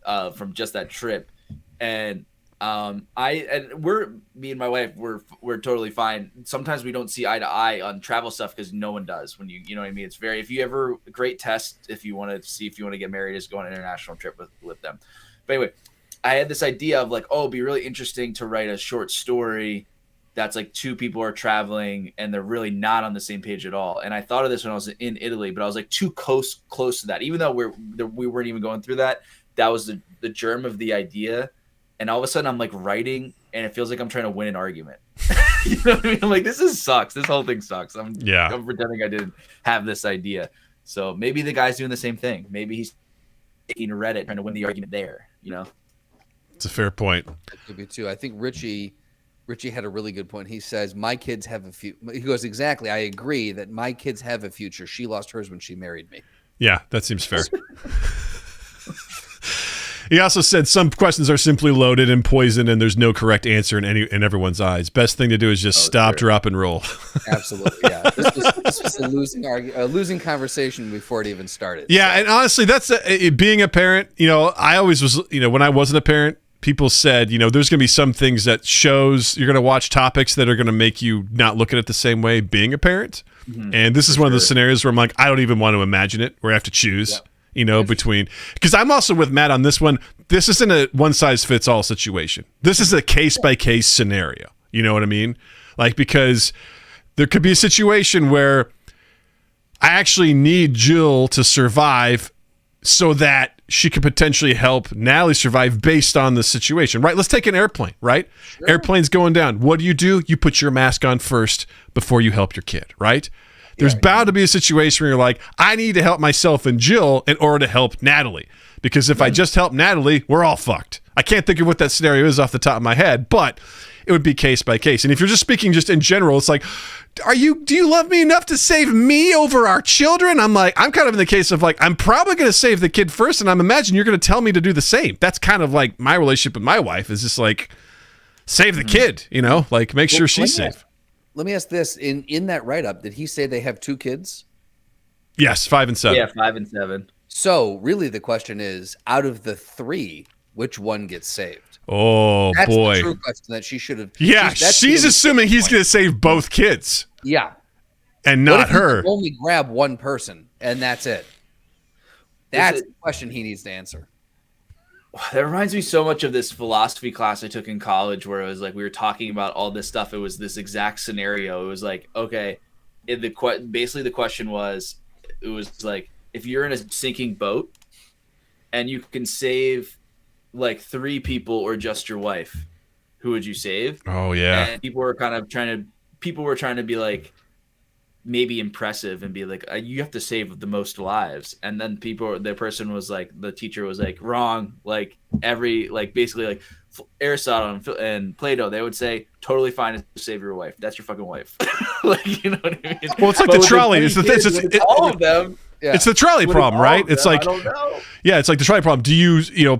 from just that trip, and me and my wife we're totally fine. Sometimes we don't see eye to eye on travel stuff because no one does. When you know what I mean. It's very, if you ever great test if you want to see if you want to get married, is go on an international trip with them. But anyway, I had this idea of like, it'd be really interesting to write a short story that's like two people are traveling and they're really not on the same page at all. And I thought of this when I was in Italy, but I was like too close to that. Even though we weren't even going through that, that was the germ of the idea. And all of a sudden I'm like writing and it feels like I'm trying to win an argument. You know what I mean? I'm like, this sucks. This whole thing sucks. I'm pretending I didn't have this idea. So maybe the guy's doing the same thing. Maybe he's taking Reddit trying to win the argument there, you know?
It's a fair point.
It could be too. I think Richie had a really good point. He says, my kids have a future. He goes, exactly. I agree that my kids have a future. She lost hers when she married me.
Yeah, that seems fair. He also said some questions are simply loaded and poisoned and there's no correct answer in everyone's eyes. Best thing to do is just stop, drop, and roll.
Absolutely, yeah. This was a losing conversation before it even started.
Yeah, so. And honestly, that's being a parent. You know, I always was. You know, when I wasn't a parent, people said, you know, there's going to be some things that shows you're going to watch topics that are going to make you not look at it the same way being a parent. And this is one of those scenarios where I'm like, I don't even want to imagine it, where I have to choose, you know, between, because I'm also with Matt on this one. This isn't a one size fits all situation. This is a case by case scenario. You know what I mean? Like, because there could be a situation where I actually need Jill to survive so that she could potentially help Natalie survive based on the situation, right? Let's take an airplane, right? Sure. Airplane's going down. What do? You put your mask on first before you help your kid, right? There's bound to be a situation where you're like, I need to help myself and Jill in order to help Natalie. Because if I just help Natalie, we're all fucked. I can't think of what that scenario is off the top of my head, but it would be case by case. And if you're just speaking just in general, it's like, do you love me enough to save me over our children? I'm kind of in the case of like, I'm probably going to save the kid first, and I'm imagining you're going to tell me to do the same. That's kind of like my relationship with my wife, is just like, save the kid, you know, like make sure she's safe.
Let me ask this. In that write-up, did he say they have 2 kids?
Yes, 5 and 7.
Yeah, 5 and 7.
So really the question is, out of the 3, which one gets saved?
Oh,
That's
boy.
the true question that she should have.
Yeah, she's assuming he's going to save both kids.
Yeah.
And not her.
He only grab one person, and that's it. That's the question he needs to answer.
That reminds me so much of this philosophy class I took in college, where it was like we were talking about all this stuff. It was this exact scenario. It was like, okay, basically the question was, it was like, if you're in a sinking boat and you can save like 3 people or just your wife, who would you save?
Oh yeah.
And people were trying to be like, maybe impressive and be like, you have to save the most lives. And then the teacher was like, wrong. Like basically like Aristotle and Plato, they would say totally fine to save your wife. That's your fucking wife. Like, you know what I mean?
Well, it's like the trolley. It's
all of them.
Yeah.
It's the trolley problem, right? It's like,
I don't know.
Yeah, it's like the trolley problem. Do you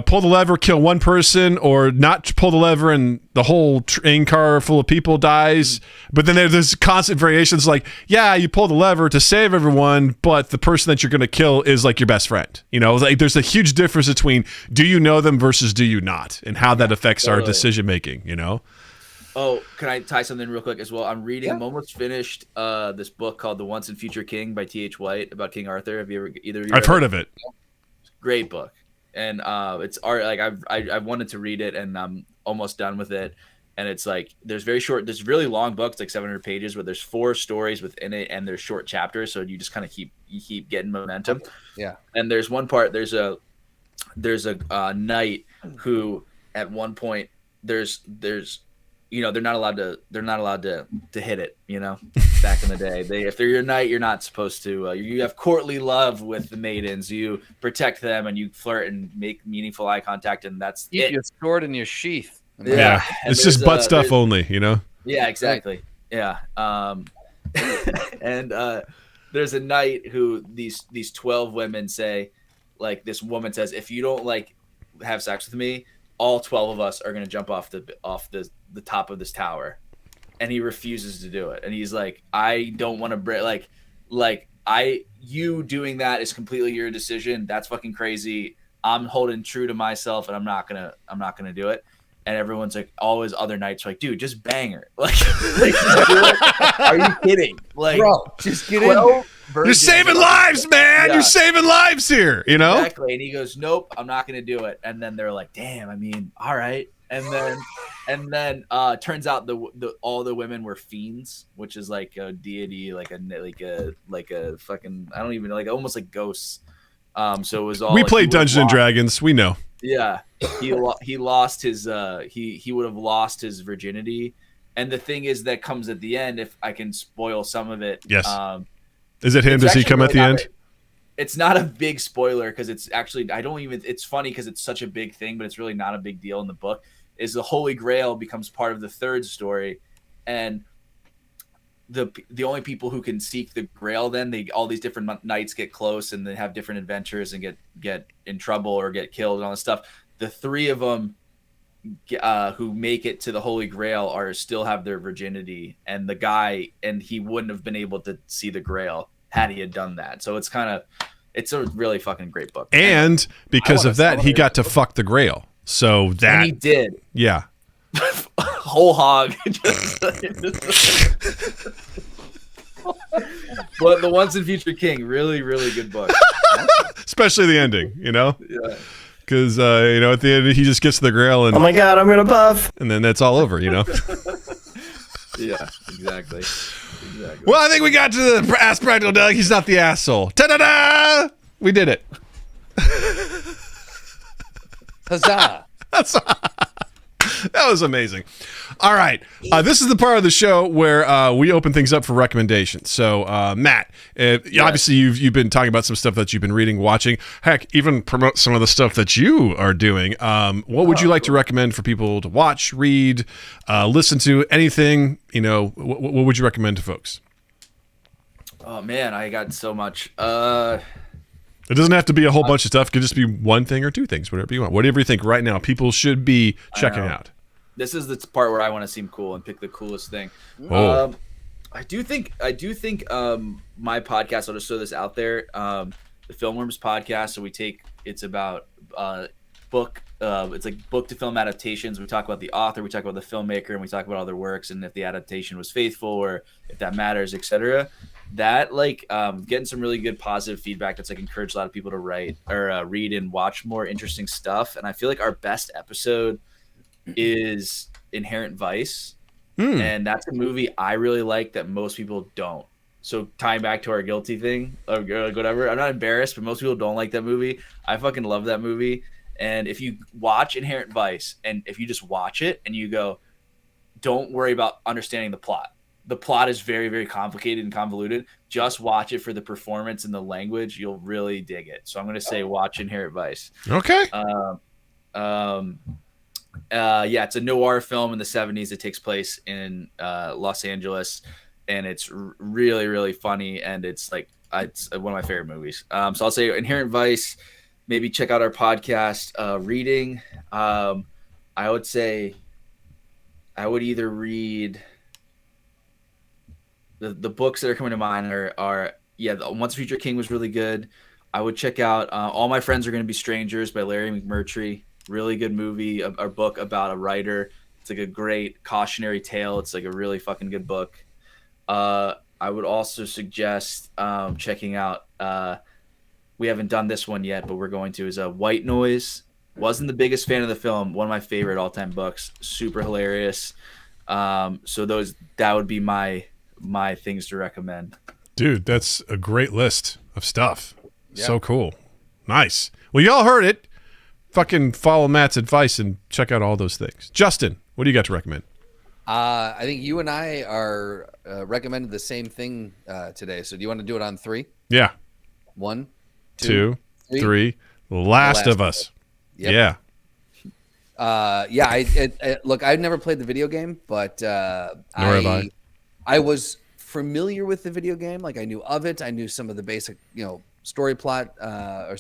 pull the lever, kill one person, or not pull the lever and the whole train car full of people dies? But then there's constant variations like, yeah, you pull the lever to save everyone, but the person that you're going to kill is like your best friend. You know, like there's a huge difference between do you know them versus do you not, and how that affects our decision making, you know?
Oh, can I tie something real quick as well? I'm almost finished this book called The Once and Future King by T.H. White about King Arthur. Have you ever either of you
I've heard of it.
Great book. And it's art. Like I wanted to read it, and I'm almost done with it. And it's like there's really long books, like 700 pages, where there's 4 stories within it, and there's short chapters. So you just kind of keep getting momentum.
Yeah. And
there's one part. There's a knight who at one point there's they're not allowed to hit it, you know, back in the day. If they're your knight, you're not supposed to. You have courtly love with the maidens. You protect them and you flirt and make meaningful eye contact, and that's
keep
it.
Your sword in your sheath.
Yeah. It's just butt stuff only, you know?
Yeah, exactly. Yeah. And there's a knight who these 12 women say, like, this woman says, if you don't like have sex with me, all 12 of us are going to jump off the top of this tower. And he refuses to do it. And he's like, I don't want to break, you doing that is completely your decision. That's fucking crazy. I'm holding true to myself, and I'm not going to do it. And everyone's like, all his other knights are like, dude, just bang her. Like are you kidding? Like,
bro, just get in.
You're saving lives, man. Yeah. You're saving lives here, you know?
Exactly. And he goes, nope, I'm not going to do it. And then they're like, damn, I mean, all right. And then turns out all the women were fiends, which is like a deity, like a fucking, I don't even like, almost like ghosts. So it was all.
We played Dungeons and Dragons. We know.
Yeah, he lost his he would have lost his virginity, and the thing is that comes at the end. If I can spoil some of it,
yes. Is it him? Does he come at the end?
It's not a big spoiler because it's actually it's funny because it's such a big thing, but it's really not a big deal in the book. Is the Holy Grail becomes part of the 3rd story, and the only people who can seek the Grail, then all these different knights get close and they have different adventures and get in trouble or get killed and all this stuff. The 3 of them who make it to the Holy Grail still have their virginity, and he wouldn't have been able to see the Grail had he had done that. So it's a really fucking great book.
And because of that, he got to fuck the Grail. So
And
that
he did.
yeah.
Whole hog. But the Once and Future King, really, really good book.
Especially the ending,
Yeah.
because at the end he just gets to the grail and
Oh my god, I'm gonna buff.
and then that's all over,
Yeah, exactly.
Well, I think we got to the Ask Practical Doug. He's not the asshole. Ta-da-da! We did it.
Huzzah!
That was amazing. All right. This is the part of the show where we open things up for recommendations. So, Matt, obviously you've been talking about some stuff that you've been reading, watching. Heck, even promote some of the stuff that you are doing. What would you like to recommend for people to watch, read, listen to? Anything, what would you recommend to folks?
Oh, man, I got so much.
It doesn't have to be a whole bunch of stuff. It could just be one thing or two things, whatever you want. Whatever you think right now people should be checking out.
This is the part where I want to seem cool and pick the coolest thing.
Oh.
I do think my podcast, I'll just throw this out there, the Filmworms podcast. So it's about book. It's like book to film adaptations. We talk about the author, we talk about the filmmaker, and we talk about other works and if the adaptation was faithful or if that matters, etc. That getting some really good positive feedback that's encouraged a lot of people to write or read and watch more interesting stuff. And I feel like our best episode is Inherent Vice, and that's a movie I really like that most people don't. So tying back to our guilty thing or whatever, I'm not embarrassed, but most people don't like that movie. I fucking love that movie. And if you watch Inherent Vice, and if you just watch it and you go, don't worry about understanding the plot. The plot is very, very complicated and convoluted. Just watch it for the performance and the language. You'll really dig it. So I'm going to say watch Inherent Vice.
Okay.
It's a noir film in the 70s. It takes place in Los Angeles, and it's really, really funny. And it's one of my favorite movies. So I'll say Inherent Vice. Maybe check out our podcast. Reading. I would say I would either read the books that are coming to mind are the Once Future King was really good. I would check out All My Friends Are Going to Be Strangers by Larry McMurtry. Really good movie, a book about a writer. It's a great cautionary tale. It's a really fucking good book. I would also suggest checking out, we haven't done this one yet, but we're going to, is White Noise. Wasn't the biggest fan of the film. One of my favorite all-time books. Super hilarious. So that would be my things to recommend.
Dude, that's a great list of stuff. Yeah. So cool. Nice. Well, y'all heard it. Fucking follow Matt's advice and check out all those things. Justin, what do you got to recommend?
I think you and I are recommended the same thing today. So do you want to do it on 3?
Yeah.
1,
2, 3. Last of Us.
Yep. Yeah. Look, I've never played the video game, but I was familiar with the video game. I knew of it. I knew some of the basic, story plot or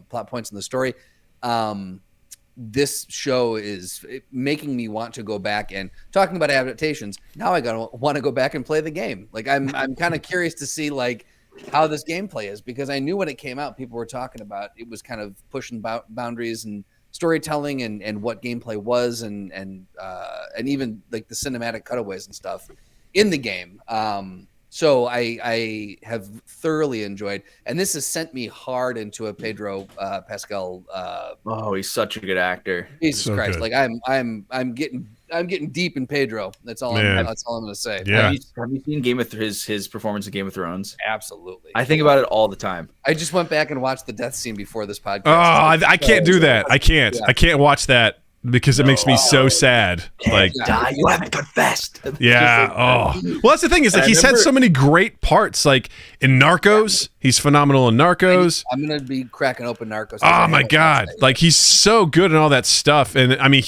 plot points in the story. This show is making me want to go back and talking about adaptations. Now I want to go back and play the game. I'm kind of curious to see how this gameplay is, because I knew when it came out, people were talking about it was kind of pushing boundaries and storytelling and what gameplay was and even the cinematic cutaways and stuff in the game. So I have thoroughly enjoyed, and this has sent me hard into a Pedro Pascal.
He's such a good actor.
Jesus
so
Christ!
Good.
I'm getting deep in Pedro. That's all I'm going to say.
Yeah.
Have you seen his performance in Game of Thrones?
Absolutely.
I think about it all the time.
I just went back and watched the death scene before this podcast.
Oh, I can't do that. I can't. Yeah. I can't watch that because it makes me so sad.
Die, you haven't confessed.
Yeah. Well, that's the thing is he's had so many great parts. In Narcos, he's phenomenal in Narcos.
I'm gonna be cracking open Narcos.
Oh my god! He's so good in all that stuff. And I mean,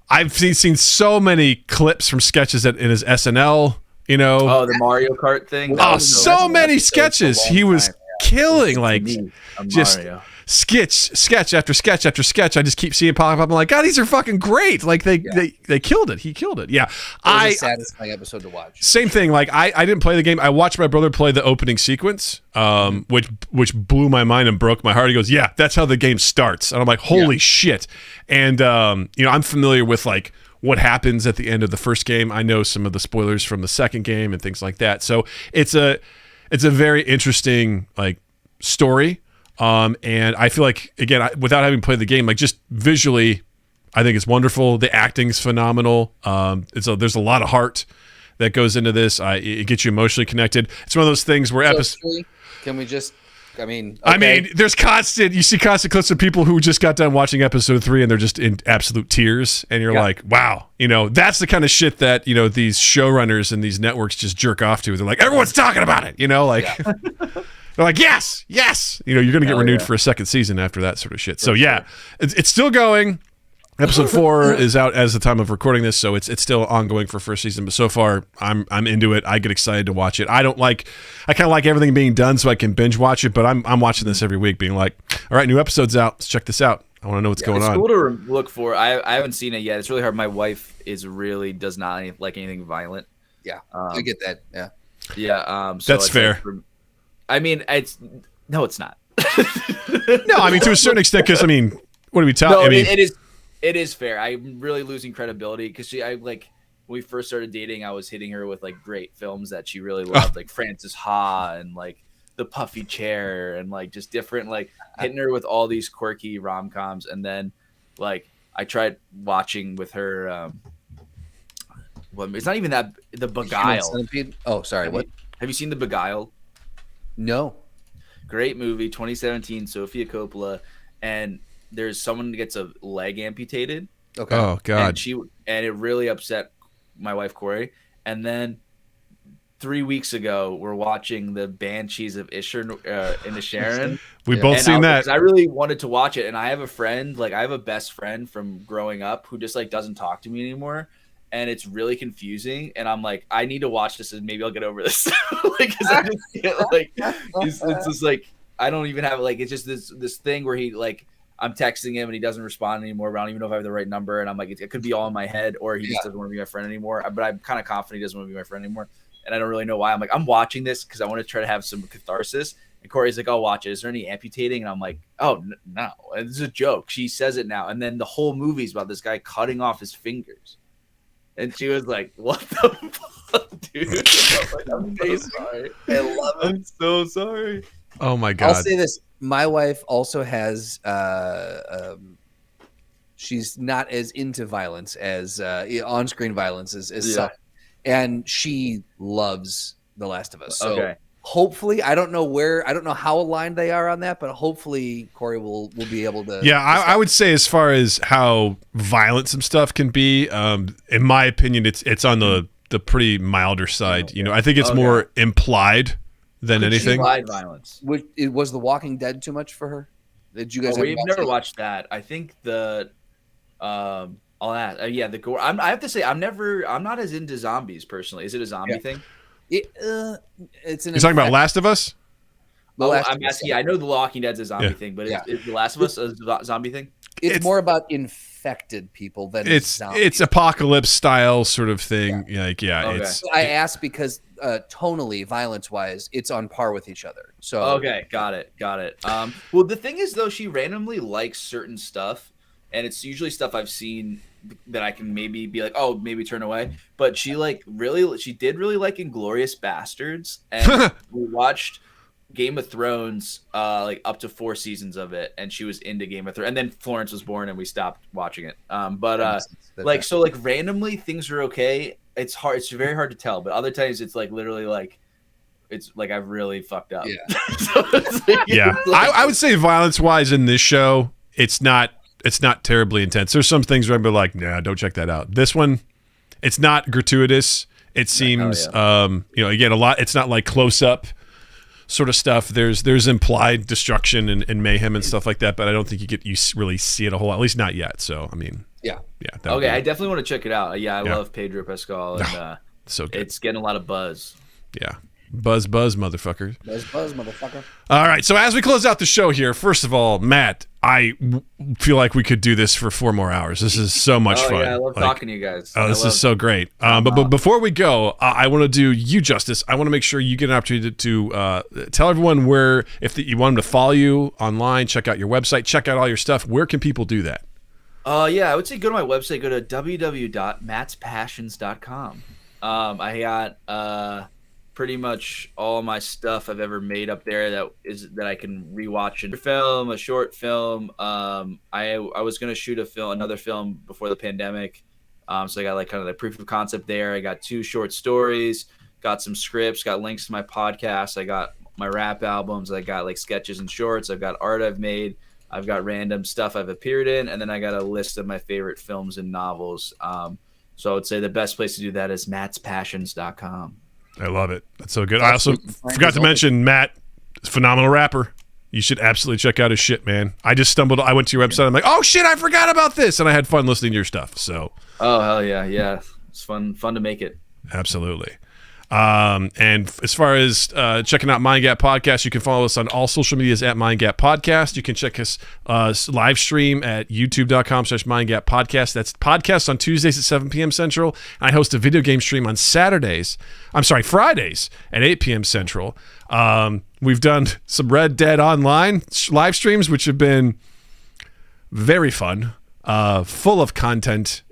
I've seen so many clips from sketches in his SNL.
The Mario Kart thing.
So many sketches. He was killing, like
Me, I'm
just
Mario.
sketch after sketch after sketch. I just keep seeing pop up. I'm like, God, these are fucking great. Like they killed it. He killed it. Yeah,
It was a satisfying episode to watch.
same thing. Like I didn't play the game. I watched my brother play the opening sequence, which blew my mind and broke my heart. He goes, "Yeah, that's how the game starts." And I'm like, "Holy shit!" And I'm familiar with like what happens at the end of the first game. I know some of the spoilers from the second game and things like that. So it's a very interesting like story. And I feel like, again, without having played the game, like just visually, I think it's wonderful. The acting's phenomenal. There's a lot of heart that goes into this. It gets you emotionally connected. It's one of those things where
Can we just? I mean,
there's you see constant clips of people who just got done watching episode 3 and they're just in absolute tears, and you're like, wow, that's the kind of shit that these showrunners and these networks just jerk off to. They're like, everyone's talking about it, They're like, yes, you're going to get renewed for a second season after that sort of shit. So it's still going. Episode 4 is out as the time of recording this, so it's still ongoing for first season. But so far, I'm into it. I get excited to watch it. I kind of like everything being done so I can binge watch it. But I'm watching this every week, being like, all right, new episode's out. Let's check this out. I want to know what's going on.
It's cool to look for. I haven't seen it yet. It's really hard. My wife does not like anything violent.
Yeah, I get that. Yeah.
Yeah. So
that's fair.
It's not.
No, I mean to a certain extent, because what are we talking?
No,
I mean,
it is fair. I'm really losing credibility because when we first started dating, I was hitting her with like great films that she really loved, like Frances Ha and like The Puffy Chair and like just different, like hitting her with all these quirky rom-coms. And then like I tried watching with her. Well, it's not even that, The Beguiled.
Oh, sorry. What?
Have you seen The Beguiled?
No.
Great movie, 2017, Sofia Coppola, and there's someone who gets a leg amputated.
Okay.
Oh God.
And it really upset my wife Corey. And then 3 weeks ago, we're watching the Banshees of Inisherin.
We both seen that.
I really wanted to watch it, and I have a best friend from growing up who just like doesn't talk to me anymore. And it's really confusing, and I'm like, I need to watch this, and maybe I'll get over this. Because I just feel like it's just like I don't even have it's just this thing where he like I'm texting him and he doesn't respond anymore. But I don't even know if I have the right number, and I'm like, it could be all in my head, or he just doesn't want to be my friend anymore. But I'm kind of confident he doesn't want to be my friend anymore, and I don't really know why. I'm like, I'm watching this because I want to try to have some catharsis. And Corey's like, I'll watch it. Is there any amputating? And I'm like, oh no, it's a joke. She says it now, and then the whole movie's about this guy cutting off his fingers. And she was like, what the fuck, dude? I'm so sorry. I love it. I'm so sorry.
Oh, my God.
I'll say this. My wife also has she's not as into violence as on-screen violence as some. And she loves The Last of Us. So hopefully, I don't know how aligned they are on that, but hopefully Corey will be able to.
Yeah, I would say as far as how violent some stuff can be, in my opinion, it's on the pretty milder side. I think it's more implied than anything.
Implied violence.
Was The Walking Dead too much for her? Did you guys?
We've never watched that. I think I'll ask. The gore. I have to say, I'm not as into zombies personally. Is it a zombie thing?
It's
You're talking about Last of Us?
I'm asking. I know The Walking Dead's a zombie thing, but is The Last of Us a zombie thing?
It's more about infected people than zombies.
It's apocalypse style sort of thing. It's.
I asked because tonally, violence wise, it's on par with each other. So
okay, got it. Well, the thing is though, she randomly likes certain stuff, and it's usually stuff I've seen that I can maybe be like, oh, maybe turn away. But she did really like Inglourious Bastards, and we watched Game of Thrones up to 4 seasons of it, and she was into Game of Thrones. And then Florence was born, and we stopped watching it. Randomly things are okay. It's hard. It's very hard to tell. But other times it's like literally like it's like I've really fucked up.
Yeah. I would say violence wise in this show, it's not terribly intense. There's some things where I'm like, nah, don't check that out. This one, it's not gratuitous. It seems, again, a lot. It's not like close up sort of stuff. There's implied destruction and mayhem and stuff like that, but I don't think you really see it a whole lot. At least not yet. So I mean, yeah.
Okay, I definitely want to check it out. I love Pedro Pascal, and
so good.
It's getting a lot of buzz.
Yeah. Buzz, motherfucker.
Buzz, motherfucker.
All right. So as we close out the show here, first of all, Matt, I feel like we could do this for 4 more hours. This is so much fun.
Yeah, I love talking to you guys.
Oh, this is so great. But before we go, I want to do you justice. I want to make sure you get an opportunity to tell everyone where, if you want them to follow you online, check out your website, check out all your stuff. Where can people do that?
Yeah, I would say go to my website. Go to www.mattspassions.com. I got pretty much all my stuff I've ever made up there that I can rewatch a short film. I was gonna shoot another film before the pandemic. So I got like kind of the proof of concept there. I got 2 short stories, got some scripts, got links to my podcast. I got my rap albums. I got like sketches and shorts. I've got art I've made. I've got random stuff I've appeared in, and then I got a list of my favorite films and novels. So I would say the best place to do that is mattspassions.com.
I love it. That's so good. I also forgot to mention Matt, phenomenal rapper. You should absolutely check out his shit, man. I went to your website. I'm like, oh shit, I forgot about this, and I had fun listening to your stuff. So.
Oh hell yeah. It's fun to make it.
Absolutely. And as far as checking out Mind Gap Podcast, you can follow us on all social medias at Mind Gap Podcast. You can check us live stream at youtube.com/Mind Gap Podcast. That's podcast on Tuesdays at 7 p.m. Central. I host a video game stream on Fridays at 8 p.m. Central. We've done some Red Dead Online live streams, which have been very fun, full of content.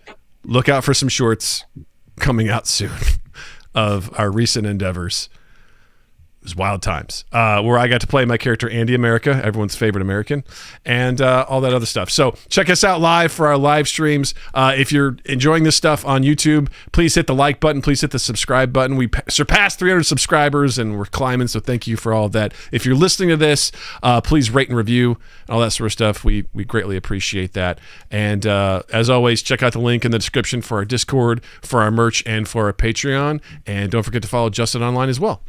Look out for some shorts coming out soon of our recent endeavors. It was wild times, where I got to play my character Andy America, everyone's favorite American, and all that other stuff. So check us out live for our live streams. If you're enjoying this stuff on YouTube, please hit the like button. Please hit the subscribe button. We surpassed 300 subscribers, and we're climbing, so thank you for all of that. If you're listening to this, please rate and review, all that sort of stuff. We greatly appreciate that. And as always, check out the link in the description for our Discord, for our merch, and for our Patreon. And don't forget to follow Justin online as well.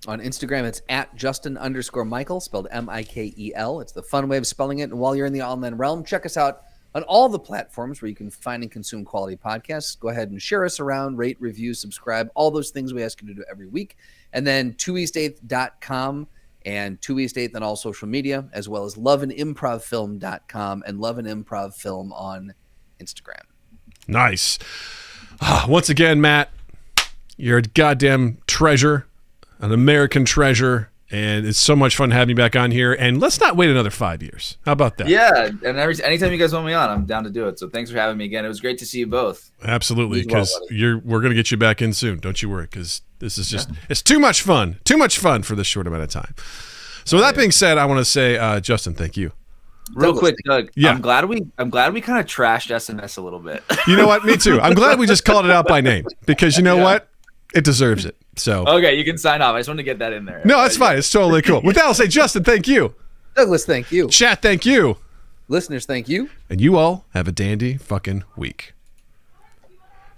On Instagram, it's at Justin_Michael, spelled Mikel. It's the fun way of spelling it. And while you're in the online realm, check us out on all the platforms where you can find and consume quality podcasts. Go ahead and share us around, rate, review, subscribe, all those things we ask you to do every week. And then 2east8th.com and 2east8th on all social media, as well as loveandimprovfilm.com and loveandimprovfilm on Instagram.
Nice. Once again, Matt, you're a goddamn treasure. An American treasure, and it's so much fun having you back on here. And let's not wait another 5 years. How about that?
Yeah, and anytime you guys want me on, I'm down to do it. So thanks for having me again. It was great to see you both.
Absolutely, because we're gonna get you back in soon. Don't you worry, because this is just it's too much fun for this short amount of time. So with that being said, I want to say, Justin, thank you.
Real quick, Doug.
Yeah.
I'm glad we kind of trashed SMS a little bit.
You know what? Me too. I'm glad we just called it out by name, because you know what? It deserves it. So
okay, you can sign off. I just wanted to get that in there.
No, that's fine. It's totally cool. With that, I'll say, Justin, thank you.
Douglas, thank you.
Chat, thank you.
Listeners, thank you.
And you all have a dandy fucking week.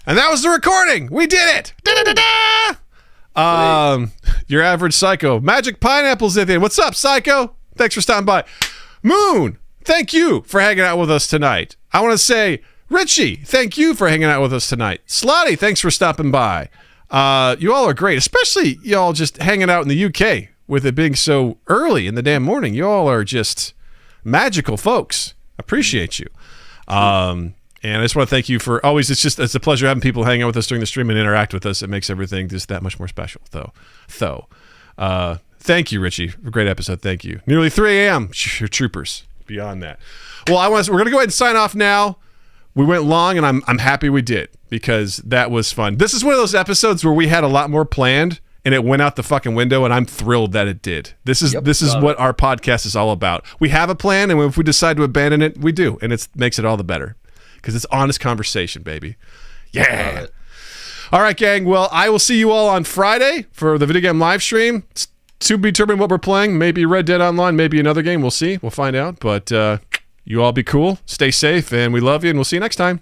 And that was the recording. We did it. Da-da-da-da! Your average psycho. Magic Pineapple's at the end. What's up, psycho? Thanks for stopping by. Moon, thank you for hanging out with us tonight. I want to say, Richie, thank you for hanging out with us tonight. Slotty, thanks for stopping by. You all are great, especially y'all just hanging out in the UK with it being so early in the damn morning. You all are just magical folks. Appreciate you. And I just want to thank you for always. It's a pleasure having people hang out with us during the stream and interact with us. It makes everything just that much more special. Thank you, Richie, for a great episode. Thank you. Nearly 3 a.m. You're troopers. Beyond that. Well, we're gonna go ahead and sign off now. We went long, and I'm happy we did, because that was fun. This is one of those episodes where we had a lot more planned, and it went out the fucking window, and I'm thrilled that it did. This is what our podcast is all about. We have a plan, and if we decide to abandon it, we do, and it makes it all the better, because it's honest conversation, baby. Yeah. All right, gang. Well, I will see you all on Friday for the video game live stream. It's to be determined what we're playing. Maybe Red Dead Online, maybe another game. We'll see. We'll find out. But you all be cool. Stay safe, and we love you, and we'll see you next time.